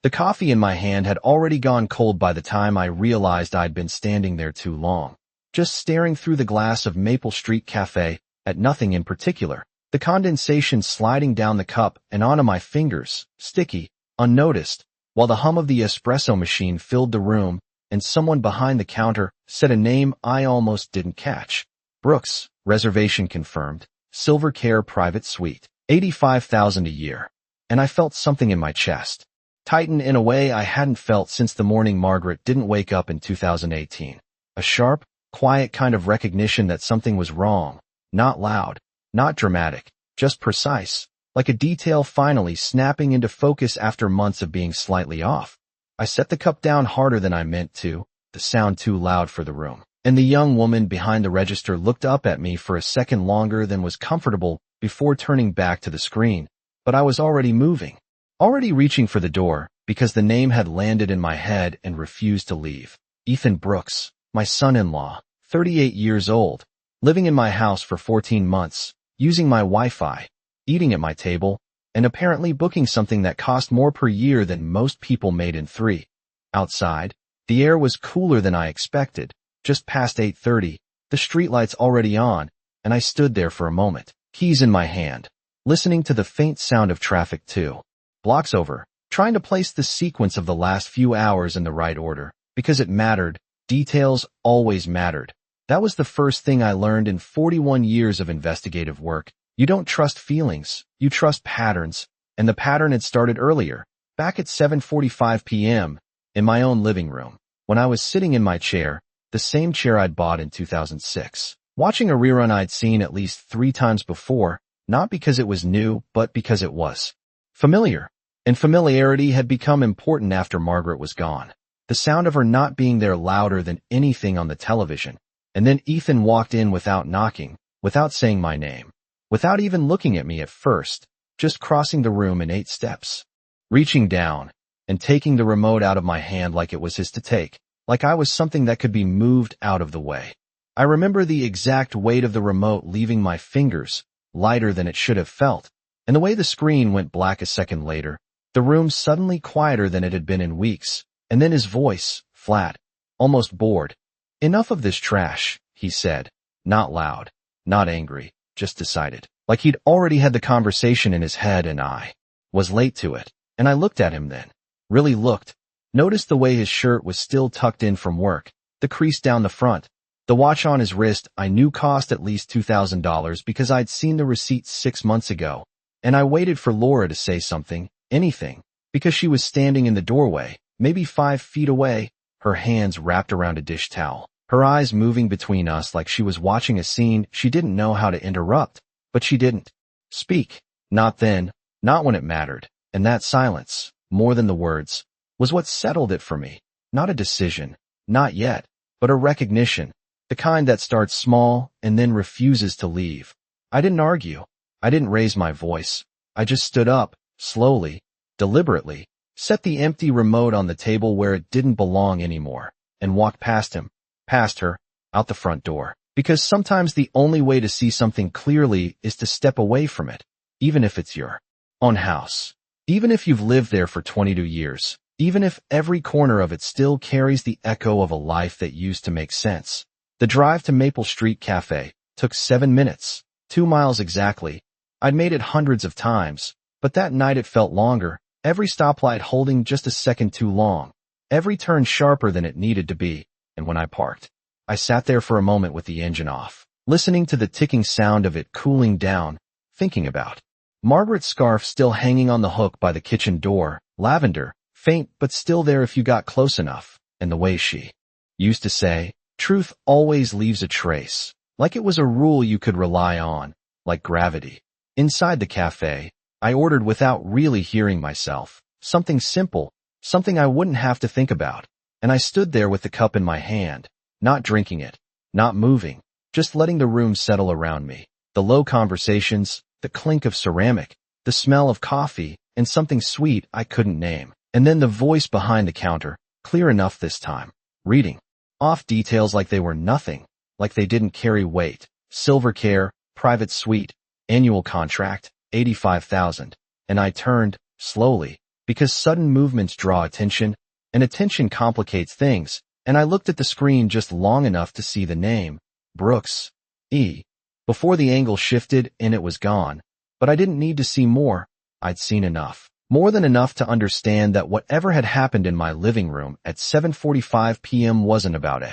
The coffee in my hand had already gone cold by the time I realized I'd been standing there too long, just staring through the glass of Maple Street Cafe at nothing in particular. The condensation sliding down the cup and onto my fingers, sticky, unnoticed, while the hum of the espresso machine filled the room and someone behind the counter said a name I almost didn't catch. Brooks, reservation confirmed, Silver Care Private Suite, $85,000 a year. And I felt something in my chest tighten in a way I hadn't felt since the morning Margaret didn't wake up in 2018. A sharp, quiet kind of recognition that something was wrong, not loud, not dramatic, just precise, like a detail finally snapping into focus after months of being slightly off. I set the cup down harder than I meant to, the sound too loud for the room. And the young woman behind the register looked up at me for a second longer than was comfortable before turning back to the screen. But I was already moving, already reaching for the door, because the name had landed in my head and refused to leave. Ethan Brooks, my son-in-law, 38 years old, living in my house for 14 months, using my Wi-Fi, eating at my table, and apparently booking something that cost more per year than most people made in 3. Outside, the air was cooler than I expected, just past 8:30, the streetlights already on, and I stood there for a moment, keys in my hand, listening to the faint sound of traffic 2 blocks over, trying to place the sequence of the last few hours in the right order, because it mattered. Details always mattered. That was the first thing I learned in 41 years of investigative work. You don't trust feelings, you trust patterns, and the pattern had started earlier, back at 7:45 p.m., in my own living room, when I was sitting in my chair, the same chair I'd bought in 2006, watching a rerun I'd seen at least 3 times before, not because it was new, but because it was familiar. And familiarity had become important after Margaret was gone. The sound of her not being there louder than anything on the television. And then Ethan walked in without knocking, without saying my name, without even looking at me at first, just crossing the room in 8 steps, reaching down and taking the remote out of my hand like it was his to take, like I was something that could be moved out of the way. I remember the exact weight of the remote leaving my fingers, lighter than it should have felt, and the way the screen went black a second later, the room suddenly quieter than it had been in weeks, and then his voice, flat, almost bored. "Enough of this trash," he said, not loud, not angry, just decided, like he'd already had the conversation in his head and I was late to it. And I looked at him then, really looked, noticed the way his shirt was still tucked in from work, the crease down the front, the watch on his wrist I knew cost at least $2,000 because I'd seen the receipt 6 months ago, and I waited for Laura to say something, anything, because she was standing in the doorway, maybe 5 feet away, her hands wrapped around a dish towel, her eyes moving between us like she was watching a scene she didn't know how to interrupt, but she didn't speak, not then, not when it mattered, and that silence, more than the words, was what settled it for me, not a decision, not yet, but a recognition, the kind that starts small and then refuses to leave. I didn't argue, I didn't raise my voice, I just stood up, slowly, deliberately, set the empty remote on the table where it didn't belong anymore, and walked past him, past her, out the front door. Because sometimes the only way to see something clearly is to step away from it, even if it's your own house, even if you've lived there for 22 years, even if every corner of it still carries the echo of a life that used to make sense. The drive to Maple Street Cafe took 7 minutes, 2 miles exactly. I'd made it hundreds of times, but that night it felt longer, every stoplight holding just a second too long, every turn sharper than it needed to be, and when I parked, I sat there for a moment with the engine off, listening to the ticking sound of it cooling down, thinking about Margaret's scarf still hanging on the hook by the kitchen door, lavender, faint but still there if you got close enough, and the way she used to say, truth always leaves a trace, like it was a rule you could rely on, like gravity. Inside the cafe, I ordered without really hearing myself, something simple, something I wouldn't have to think about, and I stood there with the cup in my hand, not drinking it, not moving, just letting the room settle around me, the low conversations, the clink of ceramic, the smell of coffee, and something sweet I couldn't name. And then the voice behind the counter, clear enough this time, reading off details like they were nothing, like they didn't carry weight. Silver Care, Private Suite, Annual Contract, $85,000. And I turned, slowly, because sudden movements draw attention, and attention complicates things, and I looked at the screen just long enough to see the name, Brooks, E. Before the angle shifted and it was gone, but I didn't need to see more. I'd seen enough. More than enough to understand that whatever had happened in my living room at 7:45 p.m. wasn't about a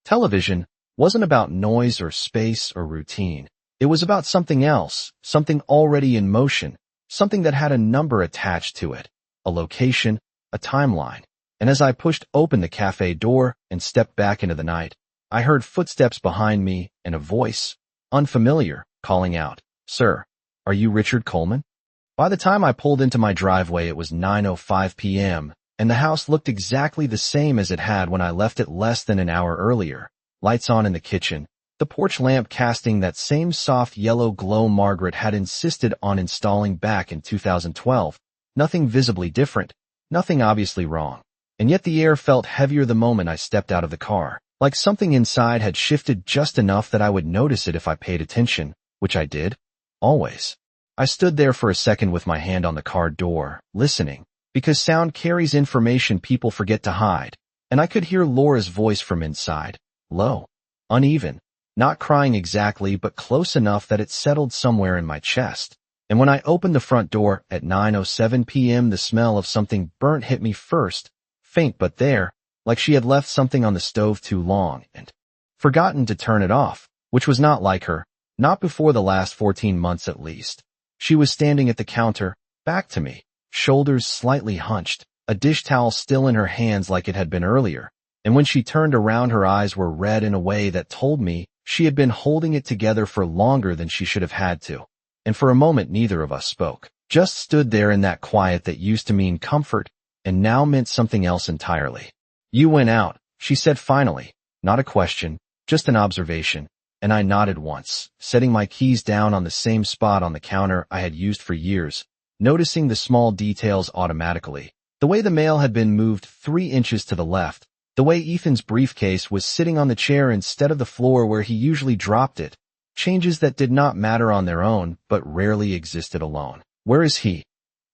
television, wasn't about noise or space or routine. It was about something else, something already in motion, something that had a number attached to it, a location, a timeline. And as I pushed open the cafe door and stepped back into the night, I heard footsteps behind me and a voice, unfamiliar, calling out, "Sir, are you Richard Coleman?" By the time I pulled into my driveway, it was 9:05 p.m., and the house looked exactly the same as it had when I left it less than an hour earlier. Lights on in the kitchen, the porch lamp casting that same soft yellow glow Margaret had insisted on installing back in 2012. Nothing visibly different, nothing obviously wrong. And yet the air felt heavier the moment I stepped out of the car, like something inside had shifted just enough that I would notice it if I paid attention, which I did, always. I stood there for a second with my hand on the car door, listening, because sound carries information people forget to hide, and I could hear Laura's voice from inside, low, uneven, not crying exactly but close enough that it settled somewhere in my chest. And when I opened the front door at 9:07 p.m., the smell of something burnt hit me first, faint but there, like she had left something on the stove too long and forgotten to turn it off, which was not like her, not before the last 14 months at least. She was standing at the counter, back to me, shoulders slightly hunched, a dish towel still in her hands like it had been earlier, and when she turned around her eyes were red in a way that told me she had been holding it together for longer than she should have had to. And for a moment neither of us spoke, just stood there in that quiet that used to mean comfort, and now meant something else entirely. "You went out," she said finally, not a question, just an observation. And I nodded once, setting my keys down on the same spot on the counter I had used for years, noticing the small details automatically. The way the mail had been moved 3 inches to the left, the way Ethan's briefcase was sitting on the chair instead of the floor where he usually dropped it, changes that did not matter on their own but rarely existed alone. "Where is he?"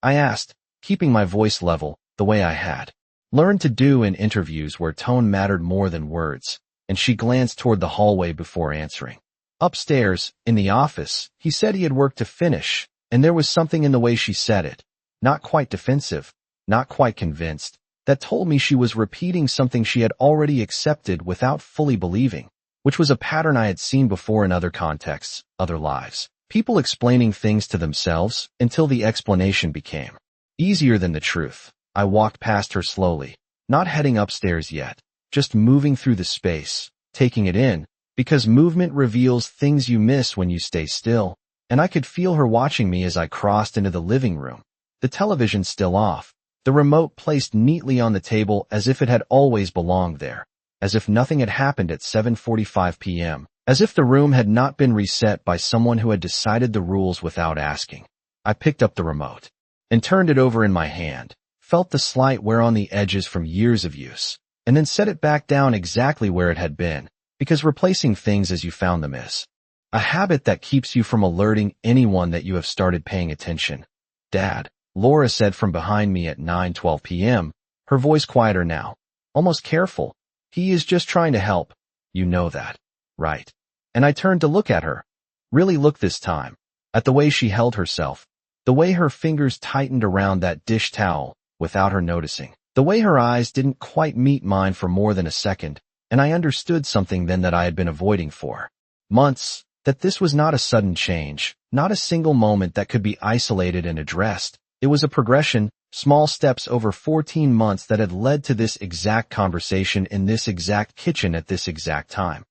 I asked, keeping my voice level, the way I had learned to do in interviews where tone mattered more than words. And she glanced toward the hallway before answering. "Upstairs, in the office, he said he had work to finish," and there was something in the way she said it, not quite defensive, not quite convinced, that told me she was repeating something she had already accepted without fully believing, which was a pattern I had seen before in other contexts, other lives. People explaining things to themselves until the explanation became easier than the truth. I walked past her slowly, not heading upstairs yet. Just moving through the space, taking it in, because movement reveals things you miss when you stay still, and I could feel her watching me as I crossed into the living room, the television still off, the remote placed neatly on the table as if it had always belonged there, as if nothing had happened at 7:45 p.m., as if the room had not been reset by someone who had decided the rules without asking. I picked up the remote and turned it over in my hand, felt the slight wear on the edges from years of use, and then set it back down exactly where it had been, because replacing things as you found them is a habit that keeps you from alerting anyone that you have started paying attention. "Dad," Laura said from behind me at 9:12 p.m., her voice quieter now, almost careful. "He is just trying to help. You know that, right?" And I turned to look at her, really look this time, at the way she held herself, the way her fingers tightened around that dish towel without her noticing. The way her eyes didn't quite meet mine for more than a second, and I understood something then that I had been avoiding for months, that this was not a sudden change, not a single moment that could be isolated and addressed. It was a progression, small steps over 14 months that had led to this exact conversation in this exact kitchen at this exact time.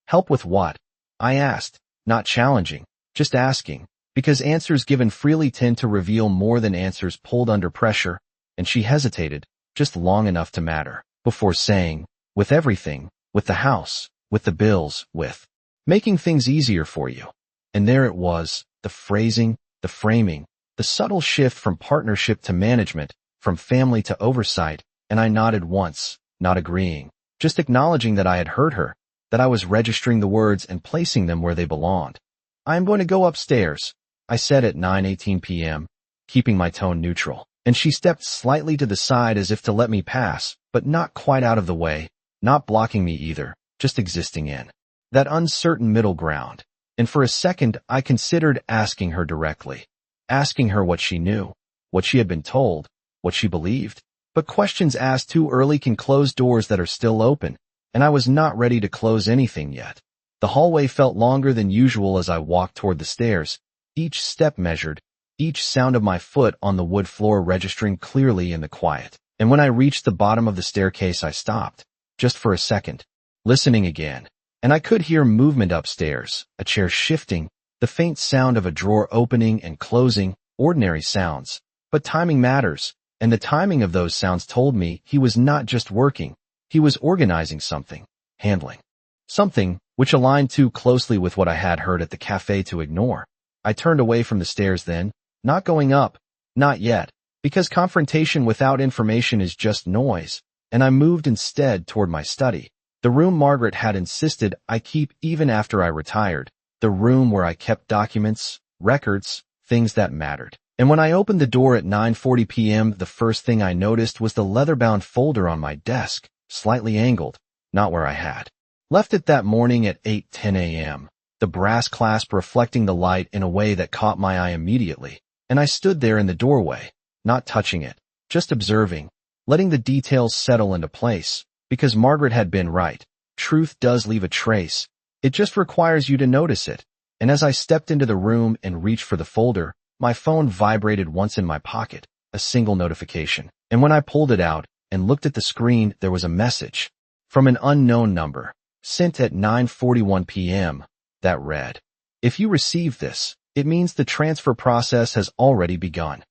"Help with what?" I asked, not challenging, just asking, because answers given freely tend to reveal more than answers pulled under pressure, and she hesitated, just long enough to matter, before saying, "With everything, with the house, with the bills, with making things easier for you." And there it was, the phrasing, the framing, the subtle shift from partnership to management, from family to oversight, and I nodded once, not agreeing, just acknowledging that I had heard her, that I was registering the words and placing them where they belonged. "I am going to go upstairs," I said at 9:18 p.m., keeping my tone neutral. and she stepped slightly to the side as if to let me pass, but not quite out of the way, not blocking me either, just existing in that uncertain middle ground. And for a second, I considered asking her directly, asking her what she knew, what she had been told, what she believed. But questions asked too early can close doors that are still open, and I was not ready to close anything yet. The hallway felt longer than usual as I walked toward the stairs, each step measured, each sound of my foot on the wood floor registering clearly in the quiet. And when I reached the bottom of the staircase, I stopped, just for a second, listening again. And I could hear movement upstairs, a chair shifting, the faint sound of a drawer opening and closing, ordinary sounds. But timing matters, and the timing of those sounds told me he was not just working, he was organizing something, handling something, which aligned too closely with what I had heard at the cafe to ignore. I turned away from the stairs then, not going up, not yet, because confrontation without information is just noise, and I moved instead toward my study, the room Margaret had insisted I keep even after I retired, the room where I kept documents, records, things that mattered. And when I opened the door at 9:40 p.m., the first thing I noticed was the leather-bound folder on my desk, slightly angled, not where I had left it that morning at 8:10 a.m., the brass clasp reflecting the light in a way that caught my eye immediately. And I stood there in the doorway, not touching it, just observing, letting the details settle into place, because Margaret had been right. Truth does leave a trace. It just requires you to notice it. And as I stepped into the room and reached for the folder, my phone vibrated once in my pocket, a single notification. And when I pulled it out and looked at the screen, there was a message from an unknown number, sent at 9:41 p.m., that read, "If you receive this, it means the transfer process has already begun."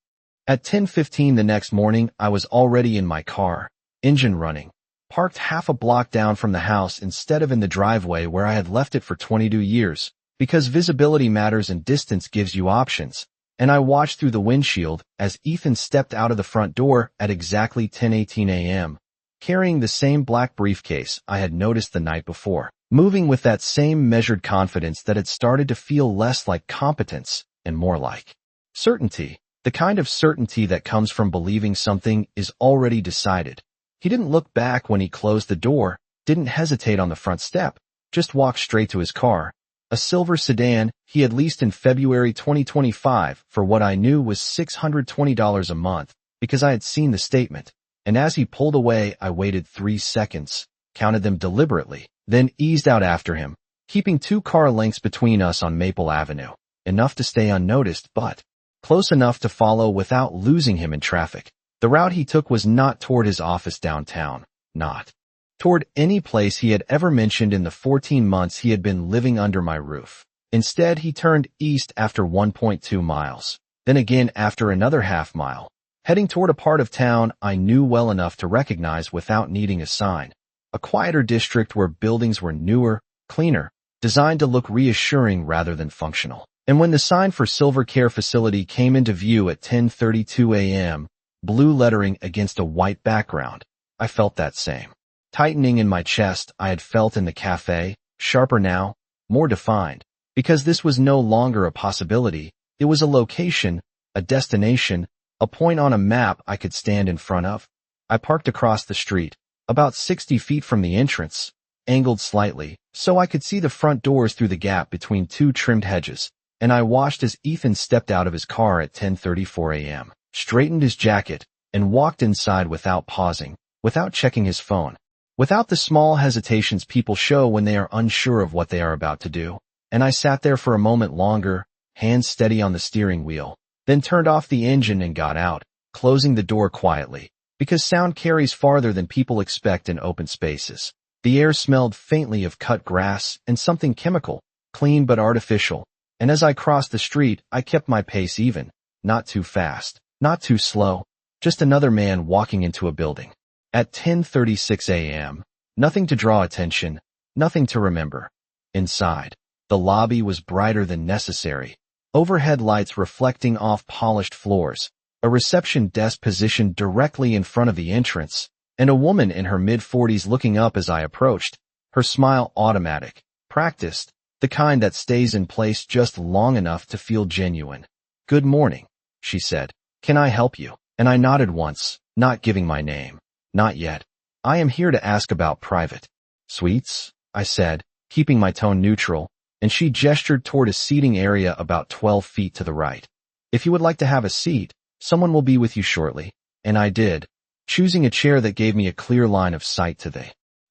At 10:15 the next morning, I was already in my car, engine running, parked half a block down from the house instead of in the driveway where I had left it for 22 years, because visibility matters and distance gives you options. And I watched through the windshield as Ethan stepped out of the front door at exactly 10:18 a.m., carrying the same black briefcase I had noticed the night before, moving with that same measured confidence that had started to feel less like competence and more like certainty, the kind of certainty that comes from believing something is already decided. He didn't look back when he closed the door, didn't hesitate on the front step, just walked straight to his car, a silver sedan he had leased in February 2025 for what I knew was $620 a month, because I had seen the statement. And as he pulled away, I waited 3 seconds, counted them deliberately, then eased out after him, keeping 2 car lengths between us on Maple Avenue, enough to stay unnoticed, but close enough to follow without losing him in traffic. The route he took was not toward his office downtown, not toward any place he had ever mentioned in the 14 months he had been living under my roof. Instead, he turned east after 1.2 miles, then again after another half mile, heading toward a part of town I knew well enough to recognize without needing a sign, a quieter district where buildings were newer, cleaner, designed to look reassuring rather than functional. And when the sign for Silver Care Facility came into view at 10:32 a.m., blue lettering against a white background, I felt that same tightening in my chest I had felt in the cafe, sharper now, more defined, because this was no longer a possibility, it was a location, a destination, a point on a map I could stand in front of. I parked across the street, about 60 feet from the entrance, angled slightly, so I could see the front doors through the gap between 2 trimmed hedges, and I watched as Ethan stepped out of his car at 10:34 a.m., straightened his jacket, and walked inside without pausing, without checking his phone, without the small hesitations people show when they are unsure of what they are about to do. And I sat there for a moment longer, hands steady on the steering wheel, then turned off the engine and got out, closing the door quietly, because sound carries farther than people expect in open spaces. The air smelled faintly of cut grass and something chemical, clean but artificial, and as I crossed the street, I kept my pace even, not too fast, not too slow, just another man walking into a building. At 10:36 a.m., nothing to draw attention, nothing to remember. Inside, the lobby was brighter than necessary, overhead lights reflecting off polished floors, a reception desk positioned directly in front of the entrance, and a woman in her mid-40s looking up as I approached, her smile automatic, practiced, the kind that stays in place just long enough to feel genuine. "Good morning," she said. "Can I help you?" And I nodded once, not giving my name. Not yet. I am here to ask about private suites, I said, keeping my tone neutral, and she gestured toward a seating area about 12 feet to the right. If you would like to have a seat, someone will be with you shortly. And I did, choosing a chair that gave me a clear line of sight to the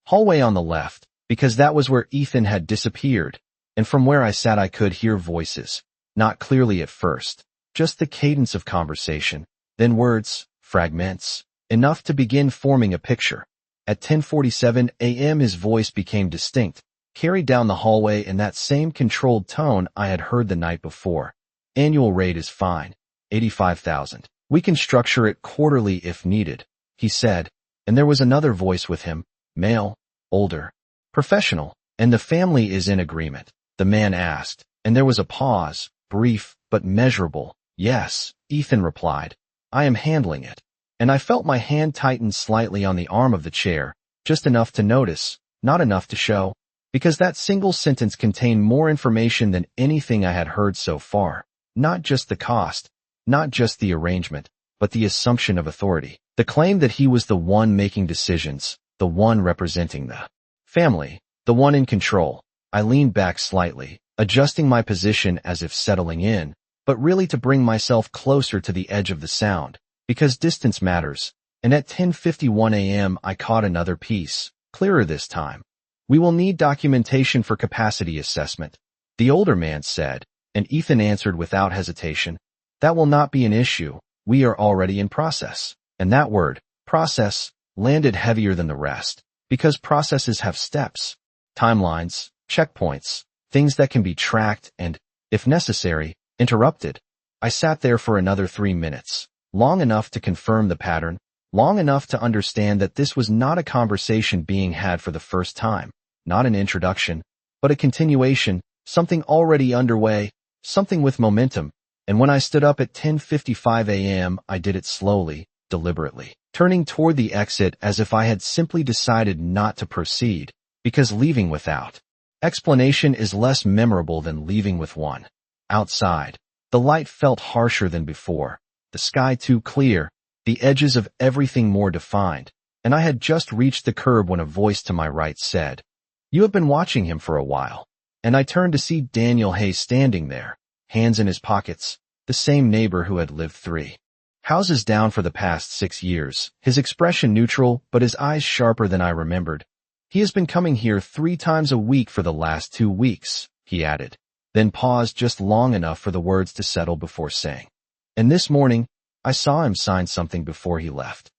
hallway on the left, because that was where Ethan had disappeared, and from where I sat I could hear voices, not clearly at first, just the cadence of conversation, then words, fragments, enough to begin forming a picture. At 10:47 a.m. his voice became distinct, carried down the hallway in that same controlled tone I had heard the night before. Annual rate is fine, $85,000. We can structure it quarterly if needed, he said, and there was another voice with him, male, older, professional, and the family is in agreement, the man asked, and there was a pause, brief but measurable. Yes, Ethan replied. I am handling it. And I felt my hand tighten slightly on the arm of the chair, just enough to notice, not enough to show, because that single sentence contained more information than anything I had heard so far. Not just the cost, not just the arrangement, but the assumption of authority. The claim that he was the one making decisions, the one representing the family, the one in control. I leaned back slightly, adjusting my position as if settling in, but really to bring myself closer to the edge of the sound, because distance matters, and at 10:51 a.m. I caught another piece, clearer this time. We will need documentation for capacity assessment, the older man said, and Ethan answered without hesitation. That will not be an issue, we are already in process. And that word, process, landed heavier than the rest, because processes have steps, timelines, checkpoints, things that can be tracked and, if necessary, interrupted. I sat there for another 3 minutes, long enough to confirm the pattern, long enough to understand that this was not a conversation being had for the first time, not an introduction, but a continuation, something already underway, something with momentum. And when I stood up at 10:55 a.m., I did it slowly, deliberately, turning toward the exit as if I had simply decided not to proceed, because leaving without explanation is less memorable than leaving with one. Outside, the light felt harsher than before, the sky too clear, the edges of everything more defined, and I had just reached the curb when a voice to my right said, "You have been watching him for a while." And I turned to see Daniel Hayes standing there, hands in his pockets, the same neighbor who had lived 3 houses down for the past 6 years, his expression neutral but his eyes sharper than I remembered. He has been coming here 3 times a week for the last 2 weeks, he added, then paused just long enough for the words to settle before saying, "And this morning, I saw him sign something before he left."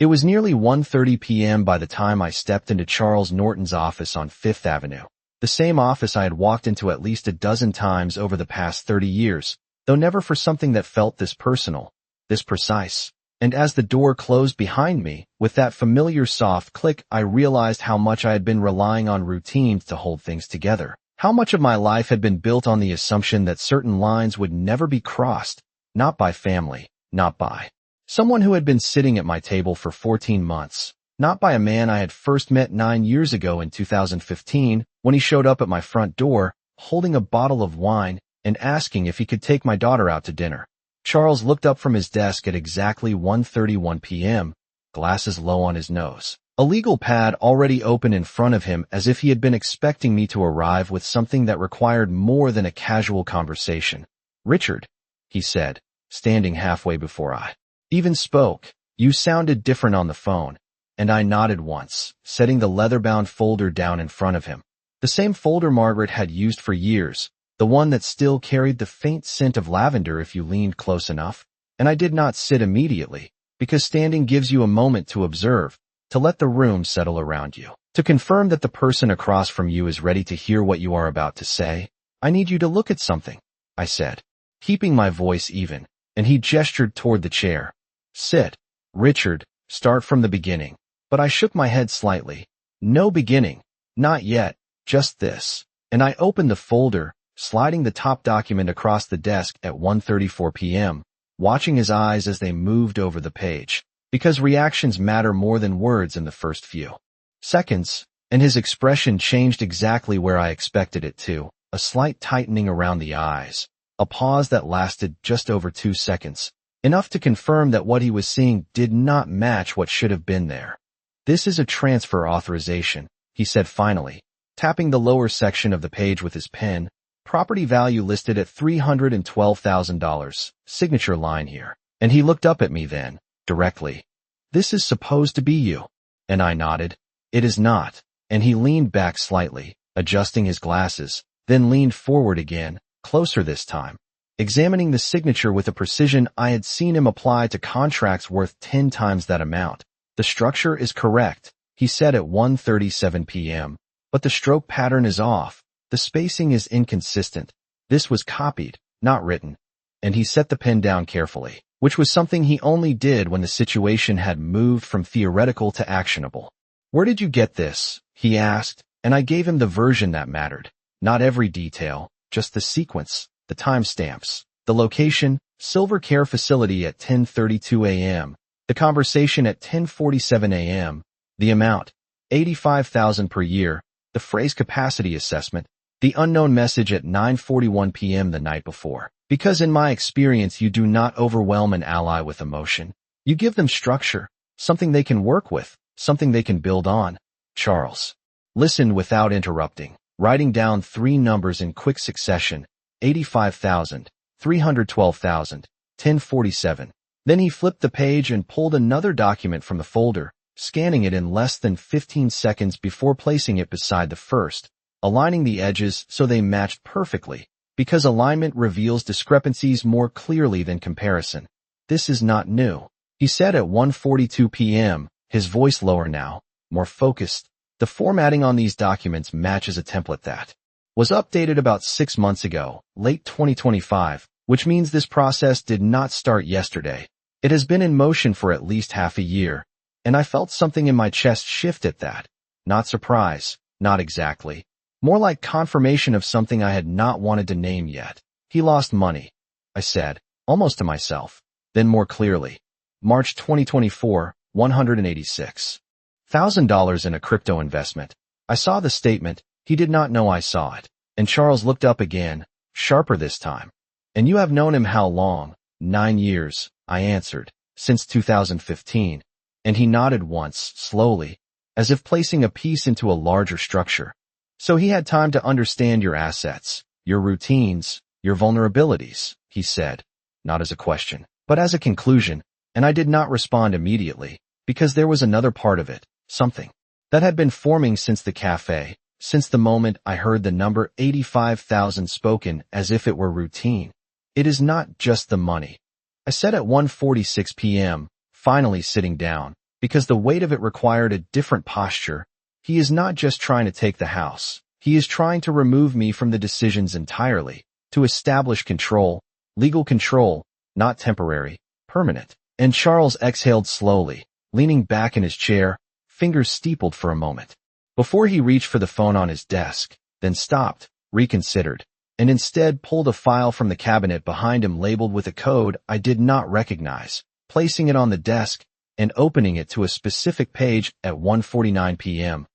It was nearly 1:30 p.m. by the time I stepped into Charles Norton's office on 5th Avenue, the same office I had walked into at least a dozen times over the past 30 years, though never for something that felt this personal, this precise. And as the door closed behind me, with that familiar soft click, I realized how much I had been relying on routines to hold things together. How much of my life had been built on the assumption that certain lines would never be crossed, not by family, not by someone who had been sitting at my table for 14 months, not by a man I had first met 9 years ago in 2015, when he showed up at my front door, holding a bottle of wine, and asking if he could take my daughter out to dinner. Charles looked up from his desk at exactly 1:31 p.m., glasses low on his nose, a legal pad already open in front of him as if he had been expecting me to arrive with something that required more than a casual conversation. "Richard," he said, standing halfway before I even spoke, "you sounded different on the phone." And I nodded once, setting the leather-bound folder down in front of him. The same folder Margaret had used for years, the one that still carried the faint scent of lavender if you leaned close enough. And I did not sit immediately, because standing gives you a moment to observe, to let the room settle around you, to confirm that the person across from you is ready to hear what you are about to say. "I need you to look at something," I said, keeping my voice even, and he gestured toward the chair. "Sit, Richard, start from the beginning." But I shook my head slightly. "No beginning. Not yet, just this." And I opened the folder, sliding the top document across the desk at 1:34 p.m., watching his eyes as they moved over the page, because reactions matter more than words in the first few seconds, and his expression changed exactly where I expected it to, a slight tightening around the eyes, a pause that lasted just over 2 seconds, enough to confirm that what he was seeing did not match what should have been there. "This is a transfer authorization," he said finally, tapping the lower section of the page with his pen. "Property value listed at $312,000, signature line here." And he looked up at me then, directly. "This is supposed to be you." And I nodded. "It is not." And he leaned back slightly, adjusting his glasses, then leaned forward again, closer this time, examining the signature with a precision I had seen him apply to contracts worth 10 times that amount. "The structure is correct," he said at 1:37 p.m., "but the stroke pattern is off. The spacing is inconsistent. This was copied, not written." And he set the pen down carefully, which was something he only did when the situation had moved from theoretical to actionable. "Where did you get this?" he asked, and I gave him the version that mattered. Not every detail, just the sequence, the timestamps, the location, Silver Care Facility at 10:32 a.m., the conversation at 10:47 a.m., the amount, $85,000 per year, the phrase capacity assessment, the unknown message at 9:41 p.m. the night before. Because in my experience, you do not overwhelm an ally with emotion. You give them structure, something they can work with, something they can build on. Charles listened without interrupting, writing down 3 numbers in quick succession: 85,000, 312,000, 1047. Then he flipped the page and pulled another document from the folder, scanning it in less than 15 seconds before placing it beside the first, aligning the edges so they matched perfectly, because alignment reveals discrepancies more clearly than comparison. "This is not new," he said at 1:42 p.m., his voice lower now, more focused. "The formatting on these documents matches a template that was updated about 6 months ago, late 2025, which means this process did not start yesterday. It has been in motion for at least half a year." And I felt something in my chest shift at that. Not surprise, not exactly. More like confirmation of something I had not wanted to name yet. "He lost money," I said, almost to myself. Then more clearly. "March 2024, $186,000 in a crypto investment." I saw the statement. He did not know I saw it. And Charles looked up again, sharper this time. "And you have known him how long?" 9 years, I answered. "Since 2015. And he nodded once, slowly, as if placing a piece into a larger structure. "So he had time to understand your assets, your routines, your vulnerabilities," he said, not as a question, but as a conclusion, and I did not respond immediately, because there was another part of it, something that had been forming since the cafe, since the moment I heard the number 85,000 spoken as if it were routine. "It is not just the money," I said at 1:46 p.m., finally sitting down, because the weight of it required a different posture. "He is not just trying to take the house. He is trying to remove me from the decisions entirely, to establish control, legal control, not temporary, permanent." And Charles exhaled slowly, leaning back in his chair, fingers steepled for a moment, before he reached for the phone on his desk, then stopped, reconsidered, and instead pulled a file from the cabinet behind him labeled with a code I did not recognize, placing it on the desk and opening it to a specific page at 1:49 p.m.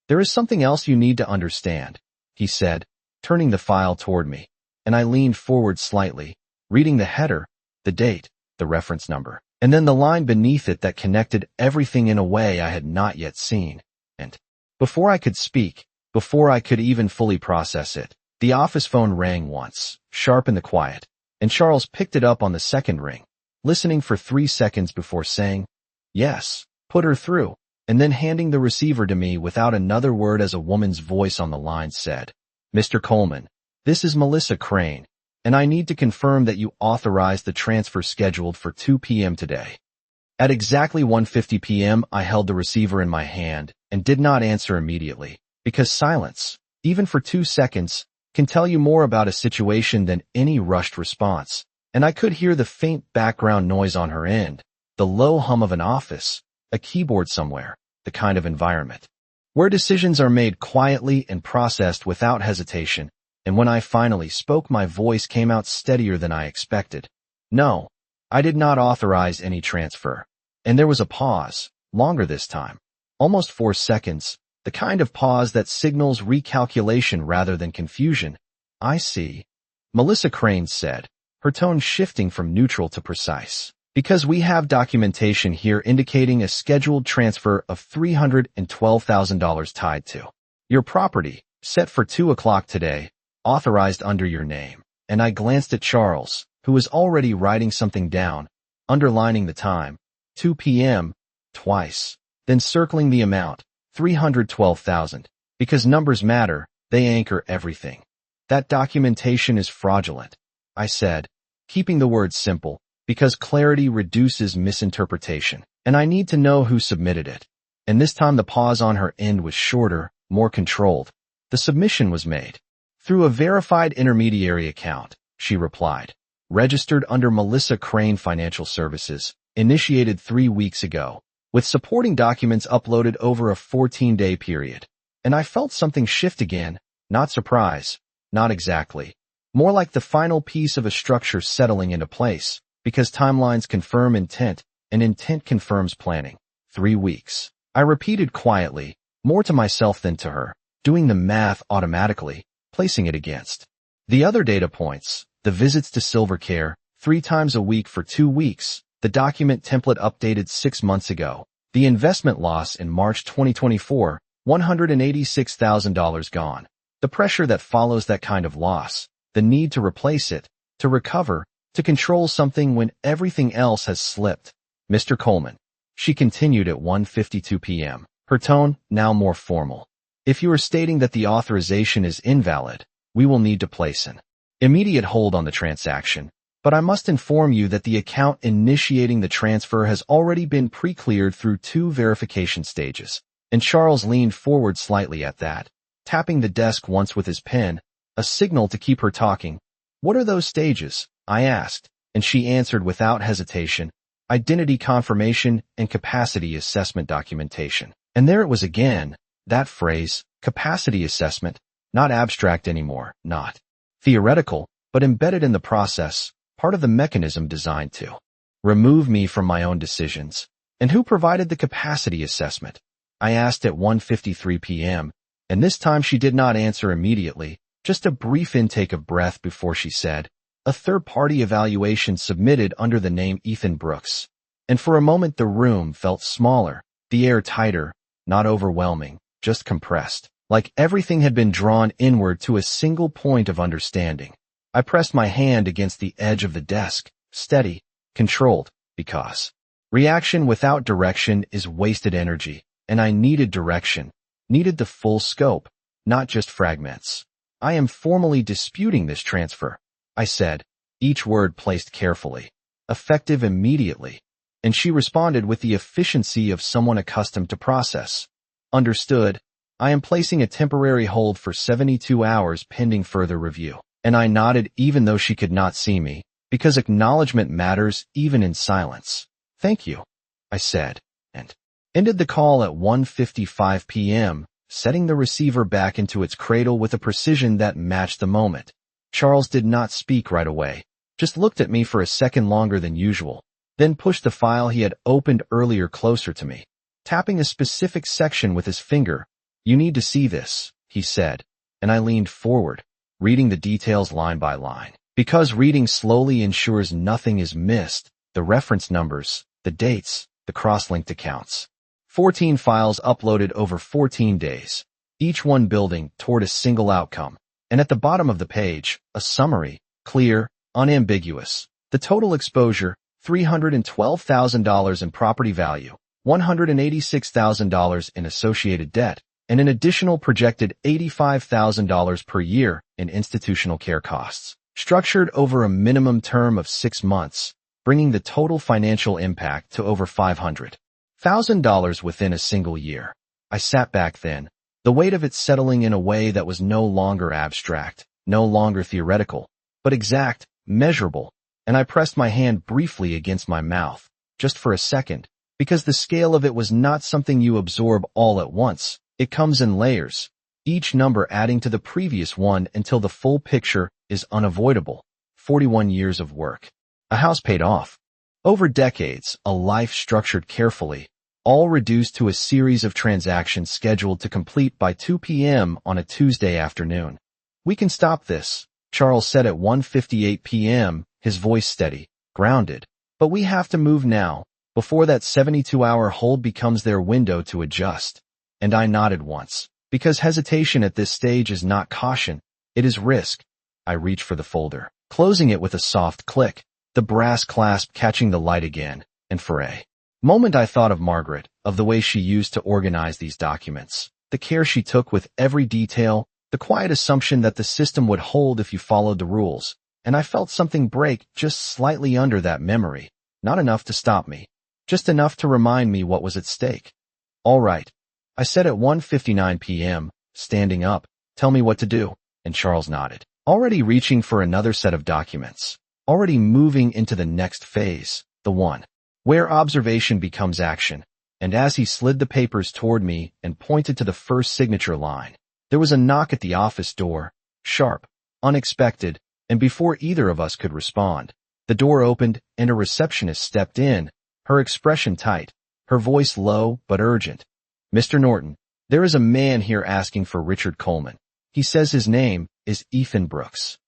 "There is something else you need to understand," he said, turning the file toward me, and I leaned forward slightly, reading the header, the date, the reference number, and then the line beneath it that connected everything in a way I had not yet seen. And before I could speak, before I could even fully process it, the office phone rang once, sharp in the quiet, and Charles picked it up on the second ring, listening for 3 seconds before saying, "Yes, put her through," and then handing the receiver to me without another word as a woman's voice on the line said, "Mr. Coleman, this is Melissa Crane, and I need to confirm that you authorized the transfer scheduled for 2 p.m. today." At exactly 1:50 p.m., I held the receiver in my hand and did not answer immediately, because silence, even for 2 seconds, can tell you more about a situation than any rushed response, and I could hear the faint background noise on her end, the low hum of an office, a keyboard somewhere, the kind of environment where decisions are made quietly and processed without hesitation, and when I finally spoke, my voice came out steadier than I expected. "No, I did not authorize any transfer." And there was a pause, longer this time, almost 4 seconds, the kind of pause that signals recalculation rather than confusion. "I see," Melissa Crane said, her tone shifting from neutral to precise. Because we have documentation here indicating a scheduled transfer of $312,000 tied to your property, set for 2 o'clock today, authorized under your name. And I glanced at Charles, who was already writing something down, underlining the time, 2 p.m., twice, then circling the amount, 312,000. Because numbers matter, they anchor everything. That documentation is fraudulent, I said, keeping the words simple, because clarity reduces misinterpretation, and I need to know who submitted it. And this time the pause on her end was shorter, more controlled. The submission was made through a verified intermediary account, she replied, registered under Melissa Crane Financial Services, initiated 3 weeks ago, with supporting documents uploaded over a 14-day period. And I felt something shift again, not surprise, not exactly. More like the final piece of a structure settling into place, because timelines confirm intent, and intent confirms planning. 3 weeks. I repeated quietly, more to myself than to her, doing the math automatically, placing it against the other data points, the visits to Silver Care, 3 times a week for 2 weeks, the document template updated 6 months ago, the investment loss in March 2024, $186,000 gone, the pressure that follows that kind of loss, the need to replace it, to recover, to control something when everything else has slipped. Mr. Coleman. She continued at 1:52 p.m., her tone now more formal. If you are stating that the authorization is invalid, we will need to place an immediate hold on the transaction, but I must inform you that the account initiating the transfer has already been pre-cleared through 2 verification stages. And Charles leaned forward slightly at that, tapping the desk once with his pen, a signal to keep her talking. What are those stages? I asked, and she answered without hesitation, identity confirmation and capacity assessment documentation. And there it was again, that phrase, capacity assessment, not abstract anymore, not theoretical, but embedded in the process, part of the mechanism designed to remove me from my own decisions. And who provided the capacity assessment? I asked at 1:53 p.m., and this time she did not answer immediately, just a brief intake of breath before she said, a third-party evaluation submitted under the name Ethan Brooks. And for a moment the room felt smaller, the air tighter, not overwhelming, just compressed, like everything had been drawn inward to a single point of understanding. I pressed my hand against the edge of the desk, steady, controlled, because reaction without direction is wasted energy, and I needed direction, needed the full scope, not just fragments. I am formally disputing this transfer, I said, each word placed carefully, effective immediately, and she responded with the efficiency of someone accustomed to process. Understood. I am placing a temporary hold for 72 hours pending further review. And I nodded even though she could not see me, because acknowledgement matters even in silence. Thank you, I said, and ended the call at 1:55 p.m., setting the receiver back into its cradle with a precision that matched the moment. Charles did not speak right away, just looked at me for a second longer than usual, then pushed the file he had opened earlier closer to me, tapping a specific section with his finger. You need to see this, he said, and I leaned forward, reading the details line by line. Because reading slowly ensures nothing is missed, the reference numbers, the dates, the cross-linked accounts. 14 files uploaded over 14 days, each one building toward a single outcome. And at the bottom of the page, a summary, clear, unambiguous. The total exposure, $312,000 in property value, $186,000 in associated debt, and an additional projected $85,000 per year in institutional care costs, structured over a minimum term of 6 months, bringing the total financial impact to over $500,000 within a single year. I sat back then, the weight of it settling in a way that was no longer abstract, no longer theoretical, but exact, measurable, and I pressed my hand briefly against my mouth, just for a second, because the scale of it was not something you absorb all at once. It comes in layers, each number adding to the previous one until the full picture is unavoidable. 41 years of work. A house paid off. Over decades, a life structured carefully, all reduced to a series of transactions scheduled to complete by 2 p.m. on a Tuesday afternoon. We can stop this, Charles said at 1:58 p.m., his voice steady, grounded. But we have to move now, before that 72-hour hold becomes their window to adjust. And I nodded once, because hesitation at this stage is not caution, it is risk. I reached for the folder, closing it with a soft click, the brass clasp catching the light again, and for a moment I thought of Margaret, of the way she used to organize these documents, the care she took with every detail, the quiet assumption that the system would hold if you followed the rules, and I felt something break just slightly under that memory, not enough to stop me, just enough to remind me what was at stake. All right, I said at 1:59 p.m., standing up, tell me what to do, and Charles nodded, already reaching for another set of documents, already moving into the next phase, the one where observation becomes action, and as he slid the papers toward me and pointed to the first signature line, there was a knock at the office door, sharp, unexpected, and before either of us could respond, the door opened and a receptionist stepped in, her expression tight, her voice low but urgent. Mr. Norton, there is a man here asking for Richard Coleman. He says his name is Ethan Brooks.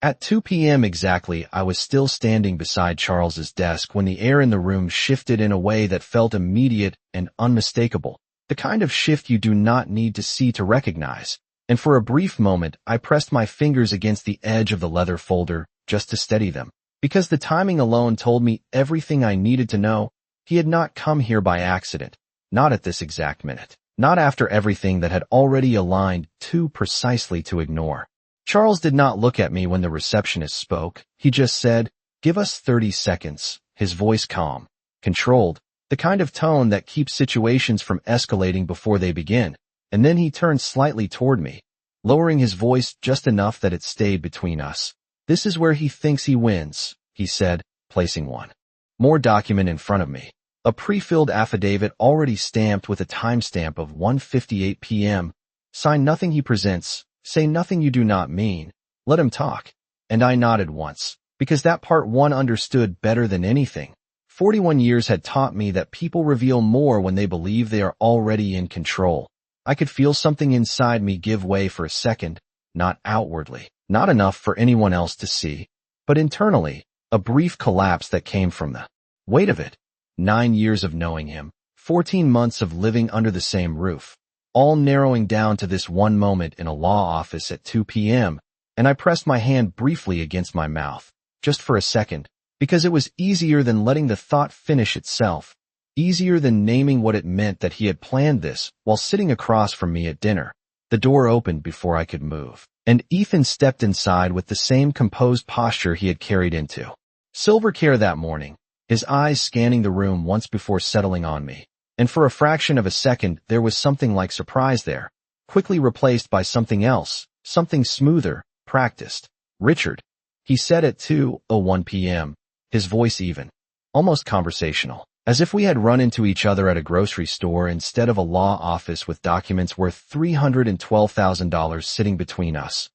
At 2 p.m. exactly, I was still standing beside Charles's desk when the air in the room shifted in a way that felt immediate and unmistakable, the kind of shift you do not need to see to recognize. And for a brief moment, I pressed my fingers against the edge of the leather folder just to steady them, because the timing alone told me everything I needed to know. He had not come here by accident, not at this exact minute, not after everything that had already aligned too precisely to ignore. Charles did not look at me when the receptionist spoke. He just said, "Give us 30 seconds, his voice calm, controlled, the kind of tone that keeps situations from escalating before they begin. And then he turned slightly toward me, lowering his voice just enough that it stayed between us. "This is where he thinks he wins," he said, placing one more document in front of me. A pre-filled affidavit already stamped with a timestamp of 1:58 p.m. Sign nothing he presents, say nothing you do not mean, let him talk. And I nodded once, because that part one understood better than anything. 41 years had taught me that people reveal more when they believe they are already in control. I could feel something inside me give way for a second, not outwardly, not enough for anyone else to see, but internally, a brief collapse that came from the weight of it. 9 years of knowing him, 14 months of living under the same roof, all narrowing down to this one moment in a law office at 2 p.m., and I pressed my hand briefly against my mouth, just for a second, because it was easier than letting the thought finish itself, easier than naming what it meant that he had planned this while sitting across from me at dinner. The door opened before I could move, and Ethan stepped inside with the same composed posture he had carried into Silvercare that morning, his eyes scanning the room once before settling on me. And for a fraction of a second, there was something like surprise there, quickly replaced by something else, something smoother, practiced. "Richard," he said at 2:01 p.m., his voice even, almost conversational, as if we had run into each other at a grocery store instead of a law office with documents worth $312,000 sitting between us.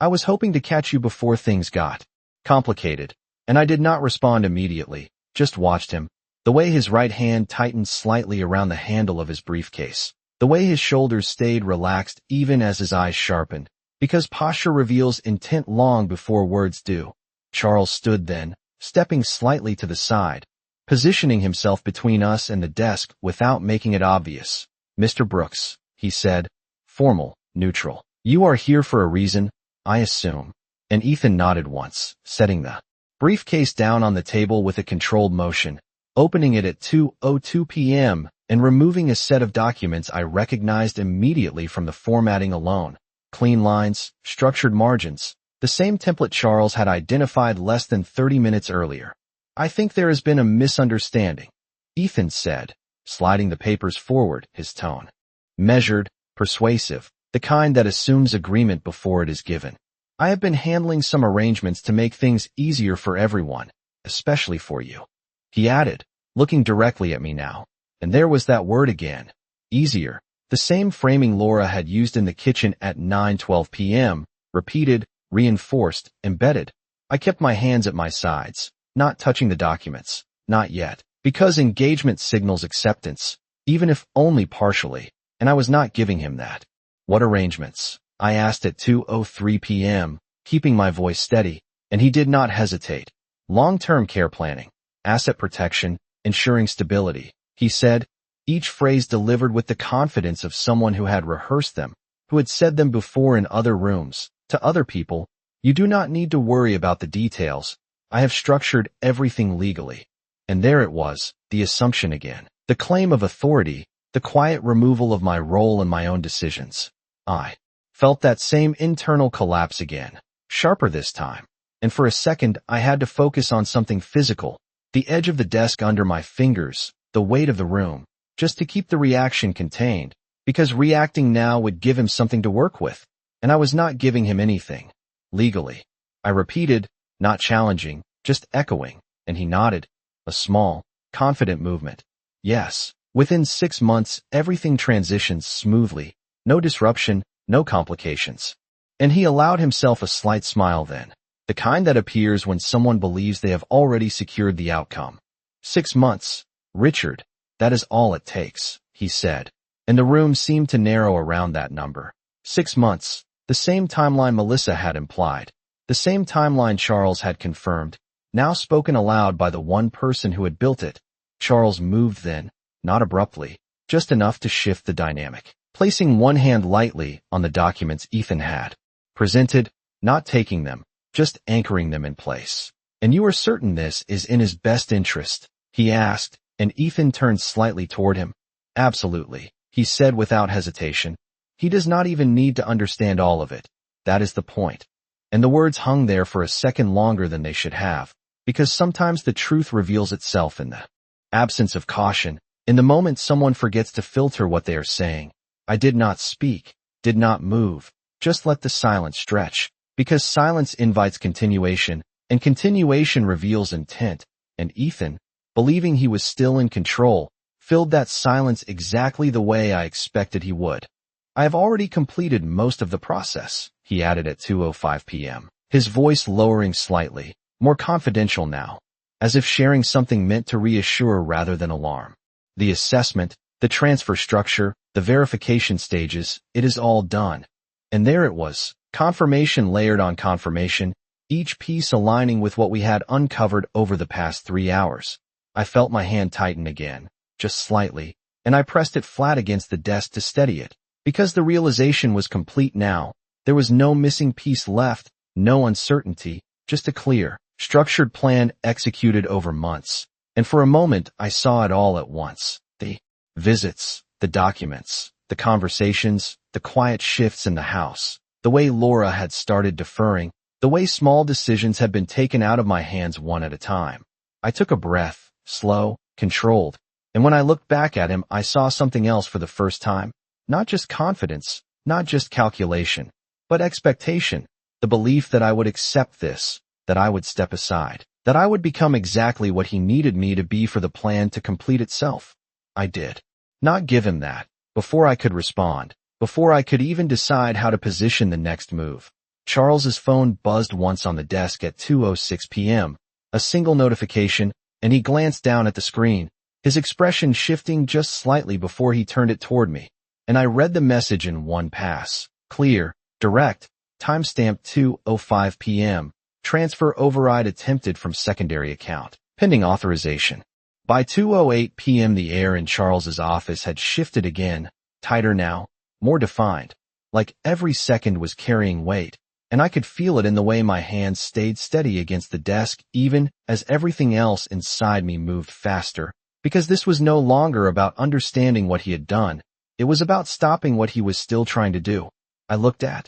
"I was hoping to catch you before things got complicated," and I did not respond immediately, just watched him. The way his right hand tightened slightly around the handle of his briefcase. The way his shoulders stayed relaxed even as his eyes sharpened. Because posture reveals intent long before words do. Charles stood then, stepping slightly to the side, positioning himself between us and the desk without making it obvious. "Mr. Brooks," he said, formal, neutral. "You are here for a reason, I assume." And Ethan nodded once, setting the briefcase down on the table with a controlled motion, opening it at 2:02 p.m., and removing a set of documents I recognized immediately from the formatting alone. Clean lines, structured margins, the same template Charles had identified less than 30 minutes earlier. "I think there has been a misunderstanding," Ethan said, sliding the papers forward, his tone measured, persuasive, the kind that assumes agreement before it is given. "I have been handling some arrangements to make things easier for everyone, especially for you," he added, looking directly at me now. And there was that word again, easier, the same framing Laura had used in the kitchen at 9:12 p.m., repeated, reinforced, embedded. I kept my hands at my sides, not touching the documents, not yet, because engagement signals acceptance, even if only partially, and I was not giving him that. "What arrangements?" I asked at 2:03 p.m., keeping my voice steady, and he did not hesitate. "Long-term care planning," asset protection, ensuring stability. He said, each phrase delivered with the confidence of someone who had rehearsed them, who had said them before in other rooms. To other people, you do not need to worry about the details. I have structured everything legally. And there it was, the assumption again. The claim of authority, the quiet removal of my role in my own decisions. I felt that same internal collapse again, sharper this time. And for a second, I had to focus on something physical, the edge of the desk under my fingers, the weight of the room, just to keep the reaction contained, because reacting now would give him something to work with, and I was not giving him anything. Legally. I repeated, not challenging, just echoing, and he nodded, a small, confident movement. Yes. Within 6 months, everything transitions smoothly, no disruption, no complications. And he allowed himself a slight smile then, the kind that appears when someone believes they have already secured the outcome. 6 months. Richard, that is all it takes, he said, and the room seemed to narrow around that number. 6 months, the same timeline Melissa had implied, the same timeline Charles had confirmed, now spoken aloud by the one person who had built it. Charles moved then, not abruptly, just enough to shift the dynamic, placing one hand lightly on the documents Ethan had presented, not taking them, just anchoring them in place. And you are certain this is in his best interest? He asked, and Ethan turned slightly toward him. Absolutely, he said without hesitation. He does not even need to understand all of it. That is the point. And the words hung there for a second longer than they should have, because sometimes the truth reveals itself in the absence of caution, in the moment someone forgets to filter what they are saying. I did not speak, did not move, just let the silence stretch, because silence invites continuation, and continuation reveals intent, and Ethan, believing he was still in control, filled that silence exactly the way I expected he would. I have already completed most of the process, he added at 2:05 p.m., his voice lowering slightly, more confidential now, as if sharing something meant to reassure rather than alarm. The assessment, the transfer structure, the verification stages, it is all done. And there it was, confirmation layered on confirmation, each piece aligning with what we had uncovered over the past 3 hours. I felt my hand tighten again, just slightly, and I pressed it flat against the desk to steady it, because the realization was complete now. There was no missing piece left, no uncertainty, just a clear, structured plan executed over months. And for a moment, I saw it all at once. The visits, the documents, the conversations, the quiet shifts in the house, the way Laura had started deferring, the way small decisions had been taken out of my hands one at a time. I took a breath, slow, controlled, and when I looked back at him, I saw something else for the first time. Not just confidence, not just calculation, but expectation, the belief that I would accept this, that I would step aside, that I would become exactly what he needed me to be for the plan to complete itself. I did not give him that. Before I could respond, before I could even decide how to position the next move, Charles's phone buzzed once on the desk at 2:06 p.m., a single notification, and he glanced down at the screen, his expression shifting just slightly before he turned it toward me. And I read the message in one pass, clear, direct, timestamp 2:05 p.m., transfer override attempted from secondary account, pending authorization. By 2:08 p.m. the air in Charles's office had shifted again, tighter now, more defined, like every second was carrying weight, and I could feel it in the way my hands stayed steady against the desk even as everything else inside me moved faster, because this was no longer about understanding what he had done. It was about stopping what he was still trying to do. I looked at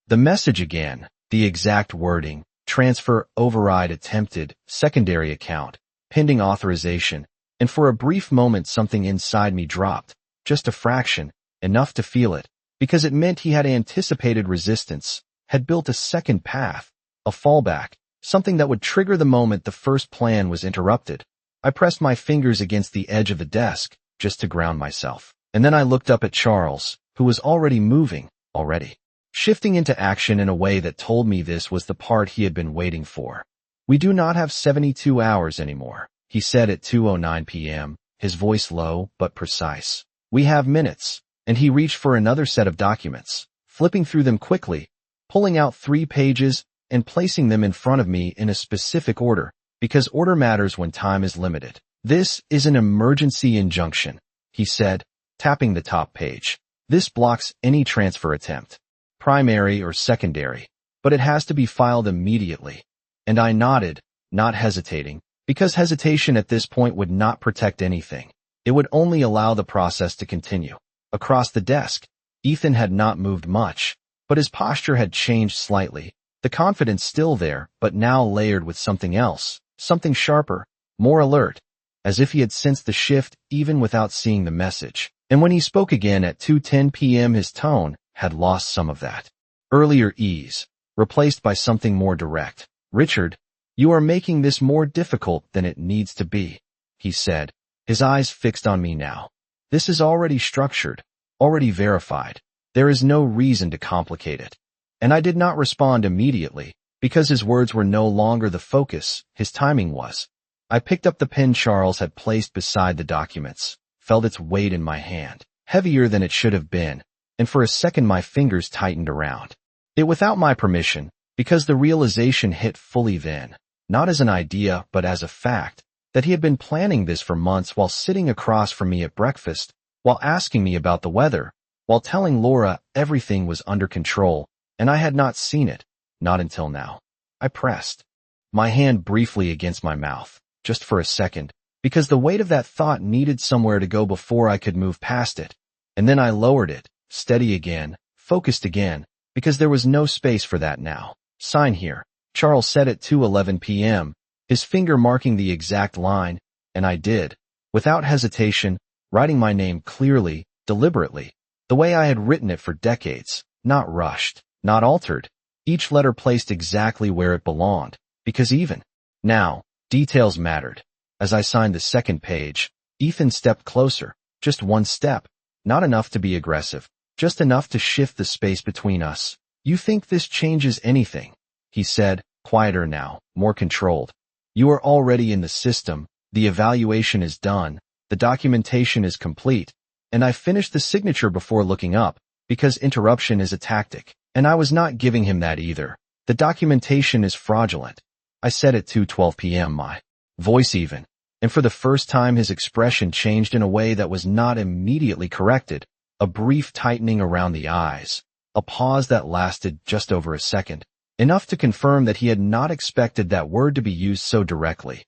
the message again, the exact wording, transfer override attempted, secondary account, pending authorization, and for a brief moment something inside me dropped, just a fraction, enough to feel it, because it meant he had anticipated resistance, had built a second path, a fallback, something that would trigger the moment the first plan was interrupted. I pressed my fingers against the edge of the desk, just to ground myself. And then I looked up at Charles, who was already moving, already shifting into action in a way that told me this was the part he had been waiting for. We do not have 72 hours anymore, he said at 2:09 p.m., his voice low but precise. We have minutes, and he reached for another set of documents, flipping through them quickly, pulling out 3 pages and placing them in front of me in a specific order. because order matters when time is limited. This is an emergency injunction, he said, tapping the top page. This blocks any transfer attempt, primary or secondary, but it has to be filed immediately. And I nodded, not hesitating, because hesitation at this point would not protect anything. It would only allow the process to continue. Across the desk, Ethan had not moved much, but his posture had changed slightly. The confidence still there, but now layered with something else, something sharper, more alert, as if he had sensed the shift even without seeing the message. And when he spoke again at 2:10 p.m., his tone had lost some of that earlier ease, replaced by something more direct. "Richard, you are making this more difficult than it needs to be," he said, his eyes fixed on me now. "This is already structured, already verified. There is no reason to complicate it." And I did not respond immediately, because his words were no longer the focus, his timing was. I picked up the pen Charles had placed beside the documents, felt its weight in my hand, heavier than it should have been, and for a second my fingers tightened around it without my permission, because the realization hit fully then, not as an idea but as a fact, that he had been planning this for months while sitting across from me at breakfast, while asking me about the weather, while telling Laura everything was under control, and I had not seen it, not until now. I pressed my hand briefly against my mouth, just for a second, because the weight of that thought needed somewhere to go before I could move past it, and then I lowered it, steady again, focused again, because there was no space for that now. "Sign here," Charles said at 2:11 p.m., his finger marking the exact line, and I did, without hesitation, writing my name clearly, deliberately, the way I had written it for decades, not rushed, not altered, each letter placed exactly where it belonged, because even now, details mattered. As I signed the second page, Ethan stepped closer, just one step, not enough to be aggressive, just enough to shift the space between us. "You think this changes anything?" he said, quieter now, more controlled. "You are already in the system, the evaluation is done, the documentation is complete." And I finished the signature before looking up, because interruption is a tactic, and I was not giving him that either. "The documentation is fraudulent," I said at 2:12 p.m., my voice even, and for the first time his expression changed in a way that was not immediately corrected, a brief tightening around the eyes, a pause that lasted just over a second, enough to confirm that he had not expected that word to be used so directly.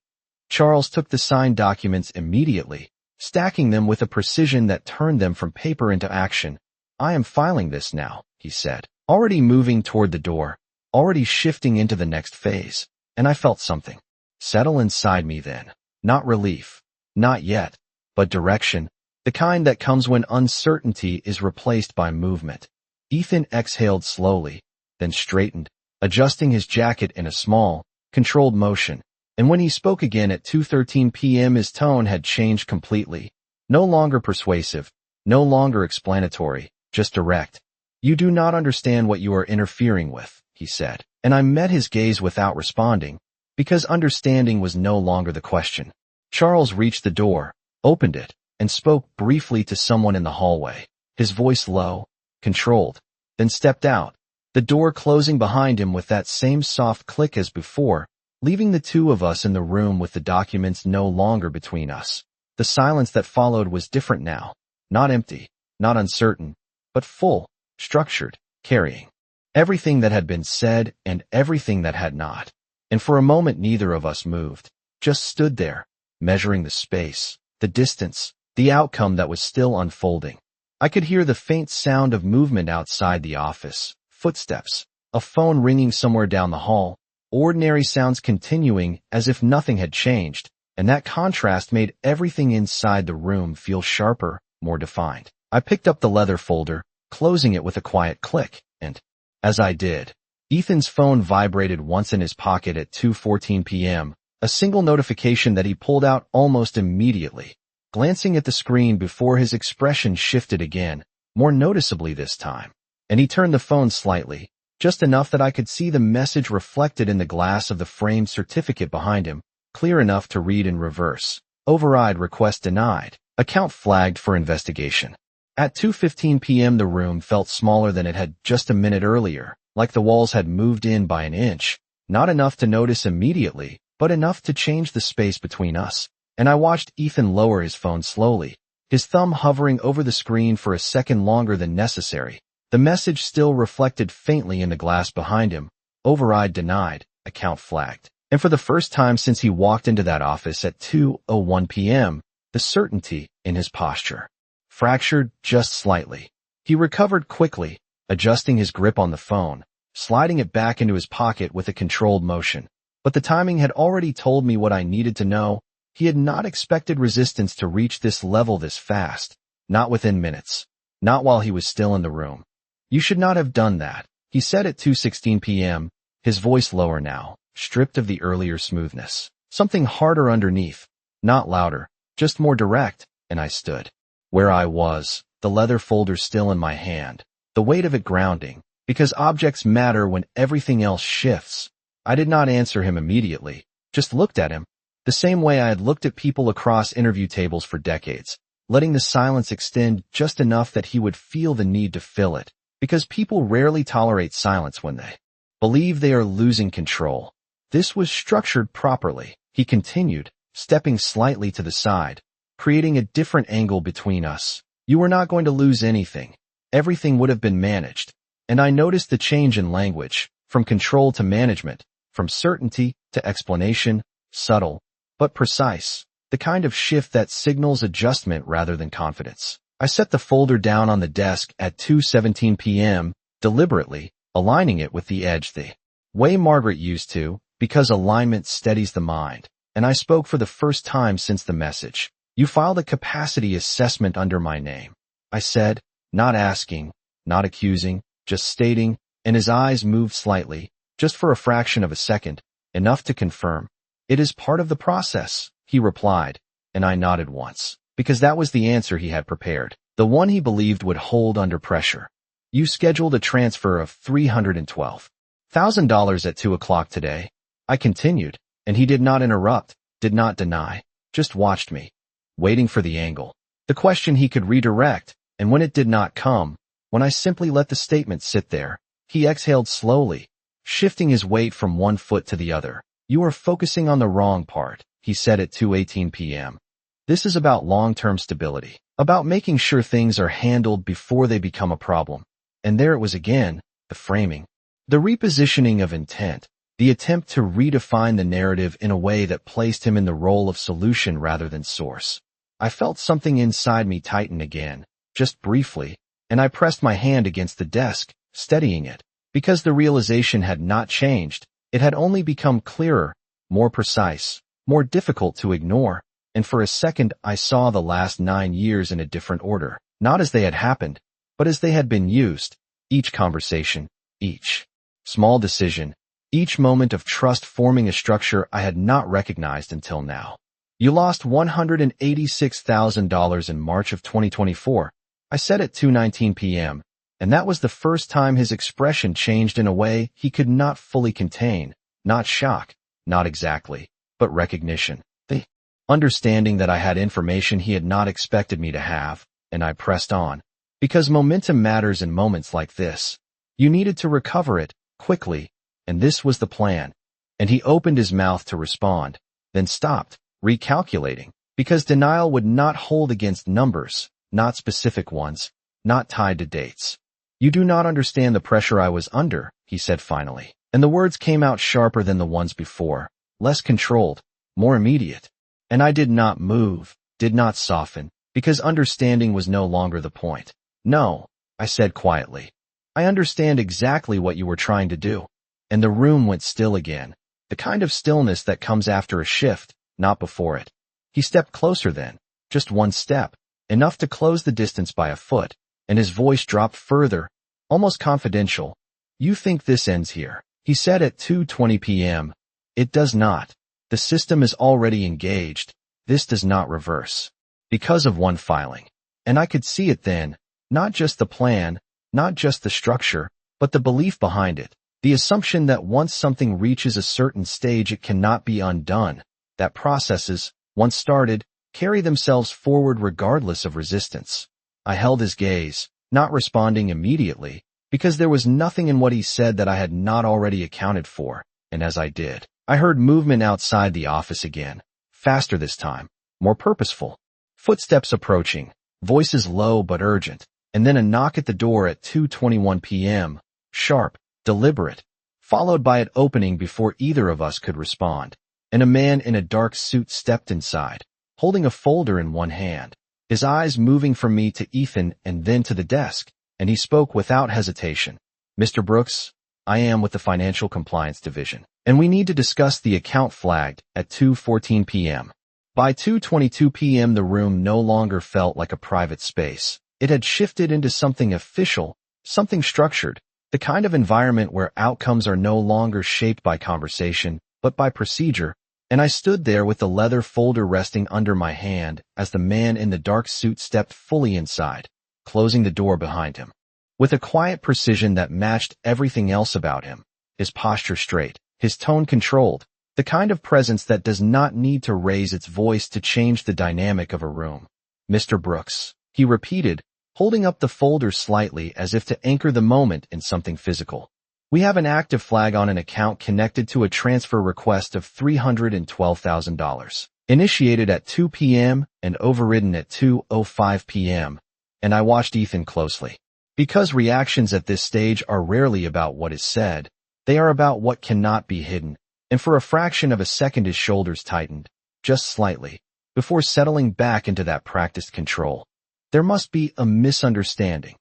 Charles took the signed documents immediately, stacking them with a precision that turned them from paper into action. "I am filing this now," he said, already moving toward the door, already shifting into the next phase, and I felt something settle inside me then. Not relief, not yet, but direction, the kind that comes when uncertainty is replaced by movement. Ethan exhaled slowly, then straightened, adjusting his jacket in a small, controlled motion, and when he spoke again at 2:13 p.m. his tone had changed completely. No longer persuasive, no longer explanatory, just direct. "You do not understand what you are interfering with," he said, and I met his gaze without responding, because understanding was no longer the question. Charles reached the door, opened it, and spoke briefly to someone in the hallway, his voice low, controlled, then stepped out, the door closing behind him with that same soft click as before, leaving the two of us in the room with the documents no longer between us. The silence that followed was different now, not empty, not uncertain, but full, structured, carrying everything that had been said and everything that had not. And for a moment neither of us moved, just stood there, measuring the space, the distance, the outcome that was still unfolding. I could hear the faint sound of movement outside the office, footsteps, a phone ringing somewhere down the hall, ordinary sounds continuing as if nothing had changed, and that contrast made everything inside the room feel sharper, more defined. I picked up the leather folder, closing it with a quiet click, and as I did, Ethan's phone vibrated once in his pocket at 2:14 p.m., a single notification that he pulled out almost immediately, glancing at the screen before his expression shifted again, more noticeably this time. And he turned the phone slightly, just enough that I could see the message reflected in the glass of the framed certificate behind him, clear enough to read in reverse. "Override request denied. Account flagged for investigation." At 2:15 p.m. the room felt smaller than it had just a minute earlier, like the walls had moved in by an inch, not enough to notice immediately, but enough to change the space between us. And I watched Ethan lower his phone slowly, his thumb hovering over the screen for a second longer than necessary. The message still reflected faintly in the glass behind him. Override denied, account flagged. And for the first time since he walked into that office at 2:01 p.m., the certainty in his posture fractured just slightly. He recovered quickly, adjusting his grip on the phone, sliding it back into his pocket with a controlled motion. But the timing had already told me what I needed to know. He had not expected resistance to reach this level this fast, not within minutes, not while he was still in the room. You should not have done that, he said at 2:16 p.m., his voice lower now, stripped of the earlier smoothness. Something harder underneath, not louder, just more direct, and I stood where I was, the leather folder still in my hand, the weight of it grounding, because objects matter when everything else shifts. I did not answer him immediately, just looked at him, the same way I had looked at people across interview tables for decades, letting the silence extend just enough that he would feel the need to fill it, because people rarely tolerate silence when they believe they are losing control. This was structured properly, he continued, stepping slightly to the side, creating a different angle between us. You were not going to lose anything. Everything would have been managed. And I noticed the change in language, from control to management, from certainty to explanation, subtle, but precise, the kind of shift that signals adjustment rather than confidence. I set the folder down on the desk at 2:17 p.m., deliberately, aligning it with the edge the way Margaret used to, because alignment steadies the mind. And I spoke for the first time since the message. You filed a capacity assessment under my name, I said, not asking, not accusing, just stating, and his eyes moved slightly, just for a fraction of a second, enough to confirm. It is part of the process, he replied, and I nodded once, because that was the answer he had prepared, the one he believed would hold under pressure. You scheduled a transfer of $312,000 at 2 o'clock today, I continued, and he did not interrupt, did not deny, just watched me, waiting for the angle, the question he could redirect, and when it did not come, when I simply let the statement sit there, he exhaled slowly, shifting his weight from one foot to the other. You are focusing on the wrong part, he said at 2:18 p.m. This is about long-term stability, about making sure things are handled before they become a problem. And there it was again, the framing, the repositioning of intent, the attempt to redefine the narrative in a way that placed him in the role of solution rather than source. I felt something inside me tighten again, just briefly, and I pressed my hand against the desk, steadying it, because the realization had not changed. It had only become clearer, more precise, more difficult to ignore, and for a second I saw the last 9 years in a different order, not as they had happened, but as they had been used. Each conversation, each small decision, each moment of trust forming a structure I had not recognized until now. You lost $186,000 in March of 2024, I said at 2:19 p.m., and that was the first time his expression changed in a way he could not fully contain, not shock, not exactly, but recognition. The understanding that I had information he had not expected me to have, and I pressed on. Because momentum matters in moments like this. You needed to recover it, quickly, and this was the plan. And he opened his mouth to respond, then stopped, recalculating, because denial would not hold against numbers, not specific ones, not tied to dates. You do not understand the pressure I was under, he said finally, and the words came out sharper than the ones before, less controlled, more immediate. And I did not move, did not soften, because understanding was no longer the point. No, I said quietly. I understand exactly what you were trying to do. And the room went still again, the kind of stillness that comes after a shift, not before it. He stepped closer then, just one step, enough to close the distance by a foot, and his voice dropped further, almost confidential. You think this ends here, he said at 2:20 p.m. It does not. The system is already engaged. This does not reverse. Because of one filing. And I could see it then, not just the plan, not just the structure, but the belief behind it. The assumption that once something reaches a certain stage it cannot be undone, that processes, once started, carry themselves forward regardless of resistance. I held his gaze, not responding immediately, because there was nothing in what he said that I had not already accounted for, and as I did, I heard movement outside the office again, faster this time, more purposeful. Footsteps approaching, voices low but urgent, and then a knock at the door at 2:21 p.m., sharp, deliberate, followed by it opening before either of us could respond, and a man in a dark suit stepped inside, holding a folder in one hand, his eyes moving from me to Ethan and then to the desk, and he spoke without hesitation. "Mr. Brooks, I am with the Financial Compliance Division, and we need to discuss the account flagged at 2:14 p.m. By 2:22 p.m. the room no longer felt like a private space. It had shifted into something official, something structured, the kind of environment where outcomes are no longer shaped by conversation, but by procedure, and I stood there with the leather folder resting under my hand as the man in the dark suit stepped fully inside, closing the door behind him. With a quiet precision that matched everything else about him, his posture straight, his tone controlled, the kind of presence that does not need to raise its voice to change the dynamic of a room. "Mr. Brooks," he repeated, holding up the folder slightly as if to anchor the moment in something physical. "We have an active flag on an account connected to a transfer request of $312,000, initiated at 2 p.m. and overridden at 2:05 p.m., and I watched Ethan closely. Because reactions at this stage are rarely about what is said, they are about what cannot be hidden, and for a fraction of a second his shoulders tightened, just slightly, before settling back into that practiced control. "There must be a misunderstanding,"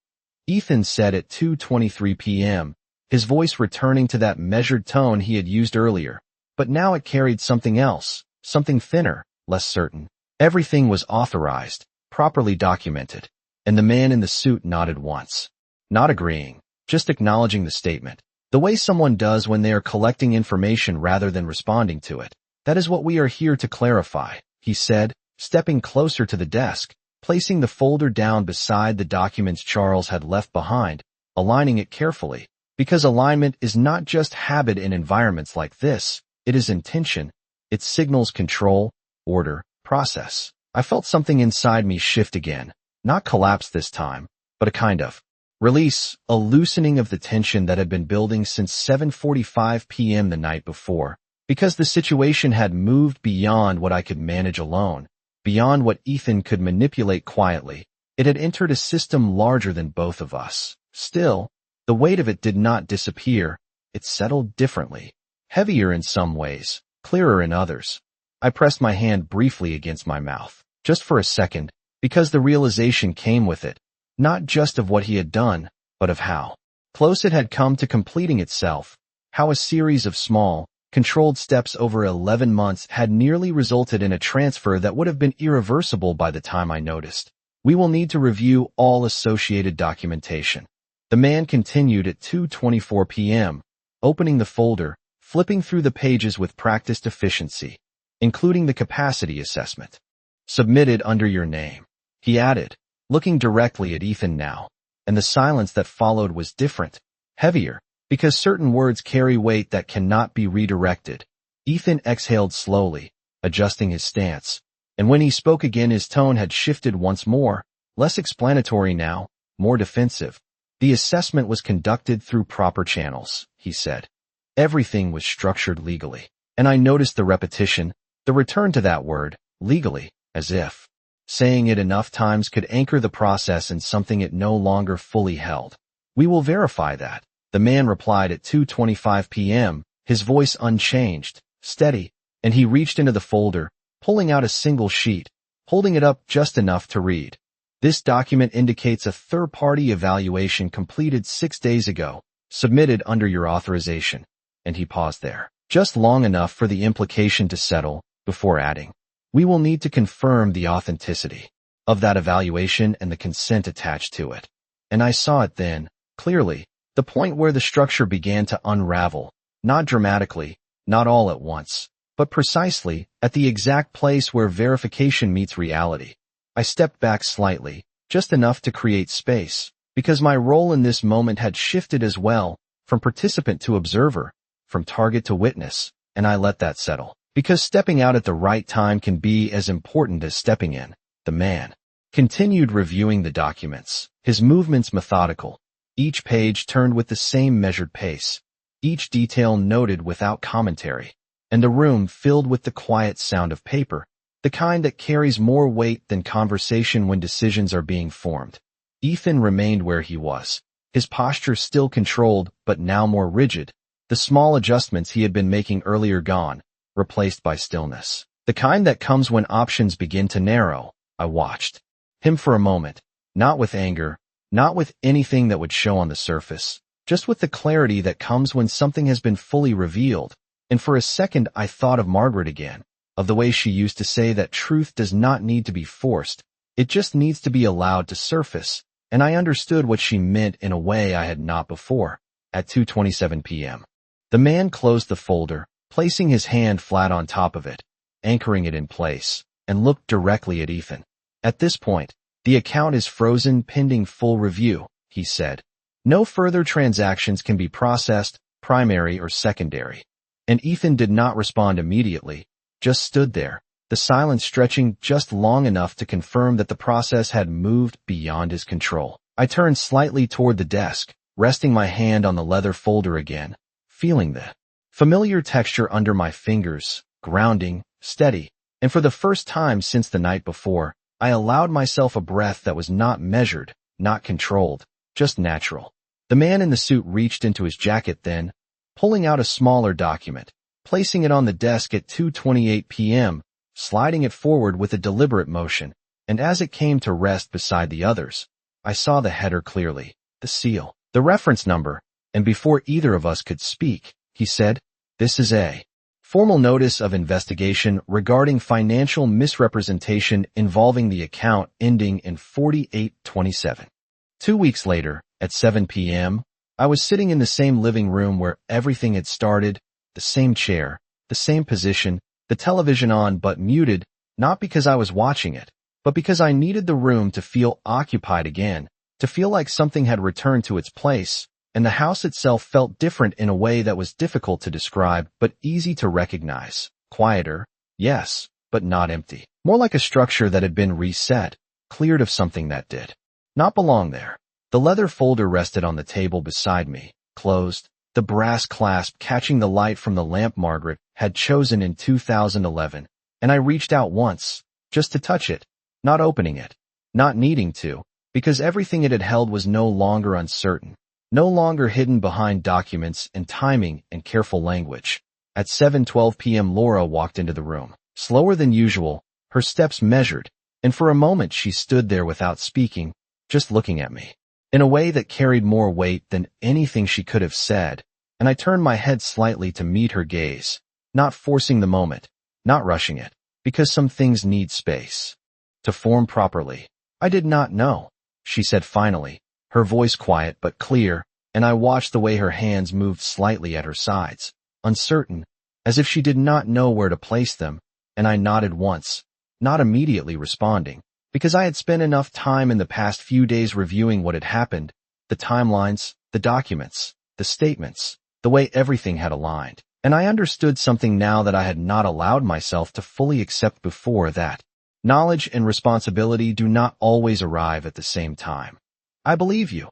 Ethan said at 2:23 p.m., his voice returning to that measured tone he had used earlier, but now it carried something else, something thinner, less certain. Everything was authorized, properly documented, and the man in the suit nodded once. Not agreeing, just acknowledging the statement. The way someone does when they are collecting information rather than responding to it. "That is what we are here to clarify," he said, stepping closer to the desk, placing the folder down beside the documents Charles had left behind, aligning it carefully, because alignment is not just habit in environments like this, it is intention. It signals control, order, process. I felt something inside me shift again, not collapse this time, but a kind of release, a loosening of the tension that had been building since 7:45 p.m. the night before, because the situation had moved beyond what I could manage alone, beyond what Ethan could manipulate quietly. It had entered a system larger than both of us. Still, the weight of it did not disappear. It settled differently, heavier in some ways, clearer in others. I pressed my hand briefly against my mouth, just for a second, because the realization came with it, not just of what he had done, but of how close it had come to completing itself, how a series of small, controlled steps over 11 months had nearly resulted in a transfer that would have been irreversible by the time I noticed. "We will need to review all associated documentation," the man continued at 2:24 p.m., opening the folder, flipping through the pages with practiced efficiency, including the capacity assessment. "Submitted under your name," he added, looking directly at Ethan now, and the silence that followed was different, heavier, because certain words carry weight that cannot be redirected. Ethan exhaled slowly, adjusting his stance, and when he spoke again his tone had shifted once more, less explanatory now, more defensive. "The assessment was conducted through proper channels," he said. "Everything was structured legally," and I noticed the repetition, the return to that word, legally, as if saying it enough times could anchor the process in something it no longer fully held. "We will verify that," the man replied at 2:25 p.m., his voice unchanged, steady, and he reached into the folder, pulling out a single sheet, holding it up just enough to read. "This document indicates a third-party evaluation completed 6 days ago, submitted under your authorization," and he paused there, just long enough for the implication to settle, before adding, "We will need to confirm the authenticity of that evaluation and the consent attached to it." And I saw it then, clearly, the point where the structure began to unravel, not dramatically, not all at once, but precisely at the exact place where verification meets reality. I stepped back slightly, just enough to create space, because my role in this moment had shifted as well, from participant to observer, from target to witness, and I let that settle. Because stepping out at the right time can be as important as stepping in. The man continued reviewing the documents, his movements methodical, each page turned with the same measured pace, each detail noted without commentary. and the room filled with the quiet sound of paper, the kind that carries more weight than conversation when decisions are being formed. Ethan remained where he was, his posture still controlled but now more rigid, the small adjustments he had been making earlier gone, replaced by stillness. The kind that comes when options begin to narrow. I watched him for a moment, not with anger, not with anything that would show on the surface, just with the clarity that comes when something has been fully revealed. And for a second I thought of Margaret again, of the way she used to say that truth does not need to be forced, it just needs to be allowed to surface, and I understood what she meant in a way I had not before. At 2:27 p.m. The man closed the folder, placing his hand flat on top of it, anchoring it in place, and looked directly at Ethan. At this point, the account is frozen pending full review, he said. No further transactions can be processed, primary or secondary. And Ethan did not respond immediately, just stood there, the silence stretching just long enough to confirm that the process had moved beyond his control. I turned slightly toward the desk, resting my hand on the leather folder again, feeling the familiar texture under my fingers, grounding, steady, and for the first time since the night before, I allowed myself a breath that was not measured, not controlled, just natural. The man in the suit reached into his jacket then, pulling out a smaller document, placing it on the desk at 2:28 p.m., sliding it forward with a deliberate motion, and as it came to rest beside the others, I saw the header clearly, the seal, the reference number, and before either of us could speak, he said, "This is a formal notice of investigation regarding financial misrepresentation involving the account ending in 4827. 2 weeks later, at 7 p.m., I was sitting in the same living room where everything had started, the same chair, the same position, the television on but muted, not because I was watching it, but because I needed the room to feel occupied again, to feel like something had returned to its place, and the house itself felt different in a way that was difficult to describe but easy to recognize. Quieter, yes, but not empty. More like a structure that had been reset, cleared of something that did not belong there. The leather folder rested on the table beside me, closed, the brass clasp catching the light from the lamp Margaret had chosen in 2011, and I reached out once, just to touch it, not opening it, not needing to, because everything it had held was no longer uncertain, no longer hidden behind documents and timing and careful language. At 7:12 p.m. Laura walked into the room, slower than usual, her steps measured, and for a moment she stood there without speaking, just looking at me, in a way that carried more weight than anything she could have said, and I turned my head slightly to meet her gaze, not forcing the moment, not rushing it, because some things need space to form properly. "I did not know," she said finally, her voice quiet but clear, and I watched the way her hands moved slightly at her sides, uncertain, as if she did not know where to place them, and I nodded once, not immediately responding, because I had spent enough time in the past few days reviewing what had happened, the timelines, the documents, the statements, the way everything had aligned, and I understood something now that I had not allowed myself to fully accept before, that knowledge and responsibility do not always arrive at the same time. "I believe you,"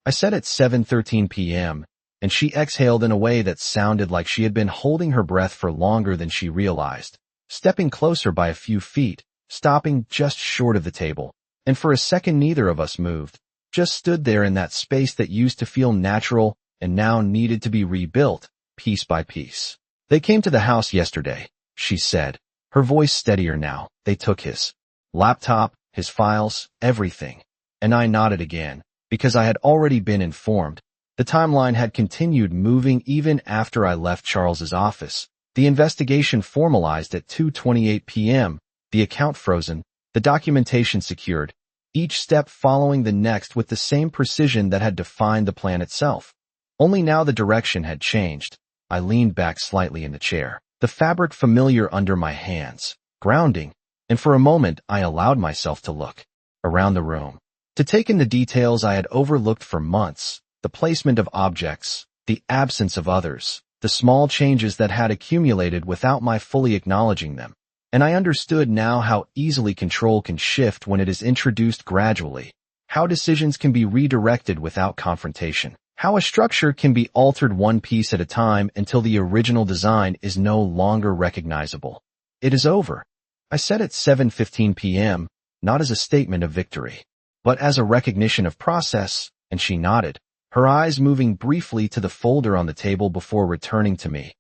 I said at 7:13 p.m., and she exhaled in a way that sounded like she had been holding her breath for longer than she realized, stepping closer by a few feet, stopping just short of the table, and for a second neither of us moved, just stood there in that space that used to feel natural and now needed to be rebuilt, piece by piece. "They came to the house yesterday," she said, her voice steadier now. "They took his laptop, his files, everything." And I nodded again, because I had already been informed. The timeline had continued moving even after I left Charles's office. The investigation formalized at 2:28 p.m., the account frozen, the documentation secured, each step following the next with the same precision that had defined the plan itself. Only now the direction had changed. I leaned back slightly in the chair, the fabric familiar under my hands, grounding, and for a moment I allowed myself to look around the room, to take in the details I had overlooked for months, the placement of objects, the absence of others, the small changes that had accumulated without my fully acknowledging them. And I understood now how easily control can shift when it is introduced gradually, how decisions can be redirected without confrontation, How a structure can be altered one piece at a time until the original design is no longer recognizable. It is over, I said at 7:15 p.m., not as a statement of victory, but as a recognition of process, and she nodded, her eyes moving briefly to the folder on the table before returning to me.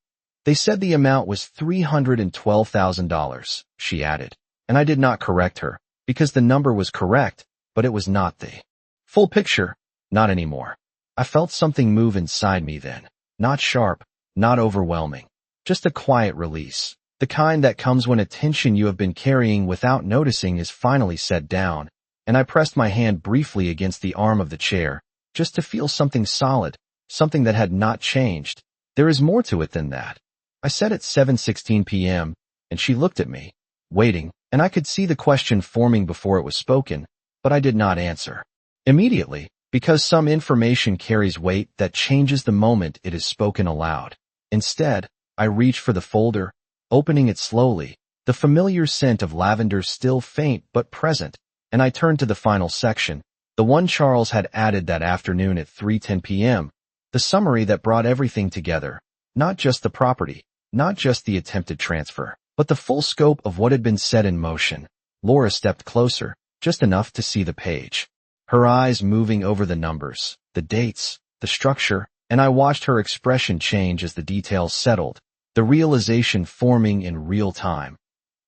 They said the amount was $312,000, she added, and I did not correct her, because the number was correct, but it was not the full picture, not anymore. I felt something move inside me then, not sharp, not overwhelming, just a quiet release, the kind that comes when a tension you have been carrying without noticing is finally set down, and I pressed my hand briefly against the arm of the chair, just to feel something solid, something that had not changed. There is more to it than that, I said at 7:16 p.m., and she looked at me, waiting, and I could see the question forming before it was spoken, but I did not answer. Immediately, because some information carries weight that changes the moment it is spoken aloud. Instead, I reached for the folder, opening it slowly, the familiar scent of lavender still faint but present, and I turned to the final section, the one Charles had added that afternoon at 3:10 p.m., the summary that brought everything together, not just the property, not just the attempted transfer, but the full scope of what had been set in motion. Laura stepped closer, just enough to see the page, her eyes moving over the numbers, the dates, the structure, and I watched her expression change as the details settled, the realization forming in real time.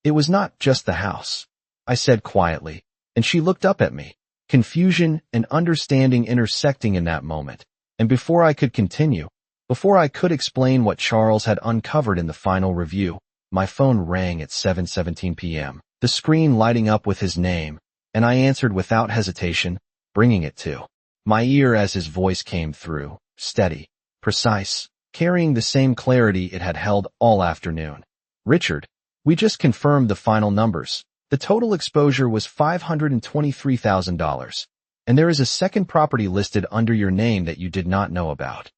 It was not just the house, I said quietly, and she looked up at me, confusion and understanding intersecting in that moment. And before I could continue, before I could explain what Charles had uncovered in the final review, my phone rang at 7:17 p.m., the screen lighting up with his name, and I answered without hesitation, bringing it to my ear as his voice came through, steady, precise, carrying the same clarity it had held all afternoon. Richard, we just confirmed the final numbers. The total exposure was $523,000, and there is a second property listed under your name that you did not know about.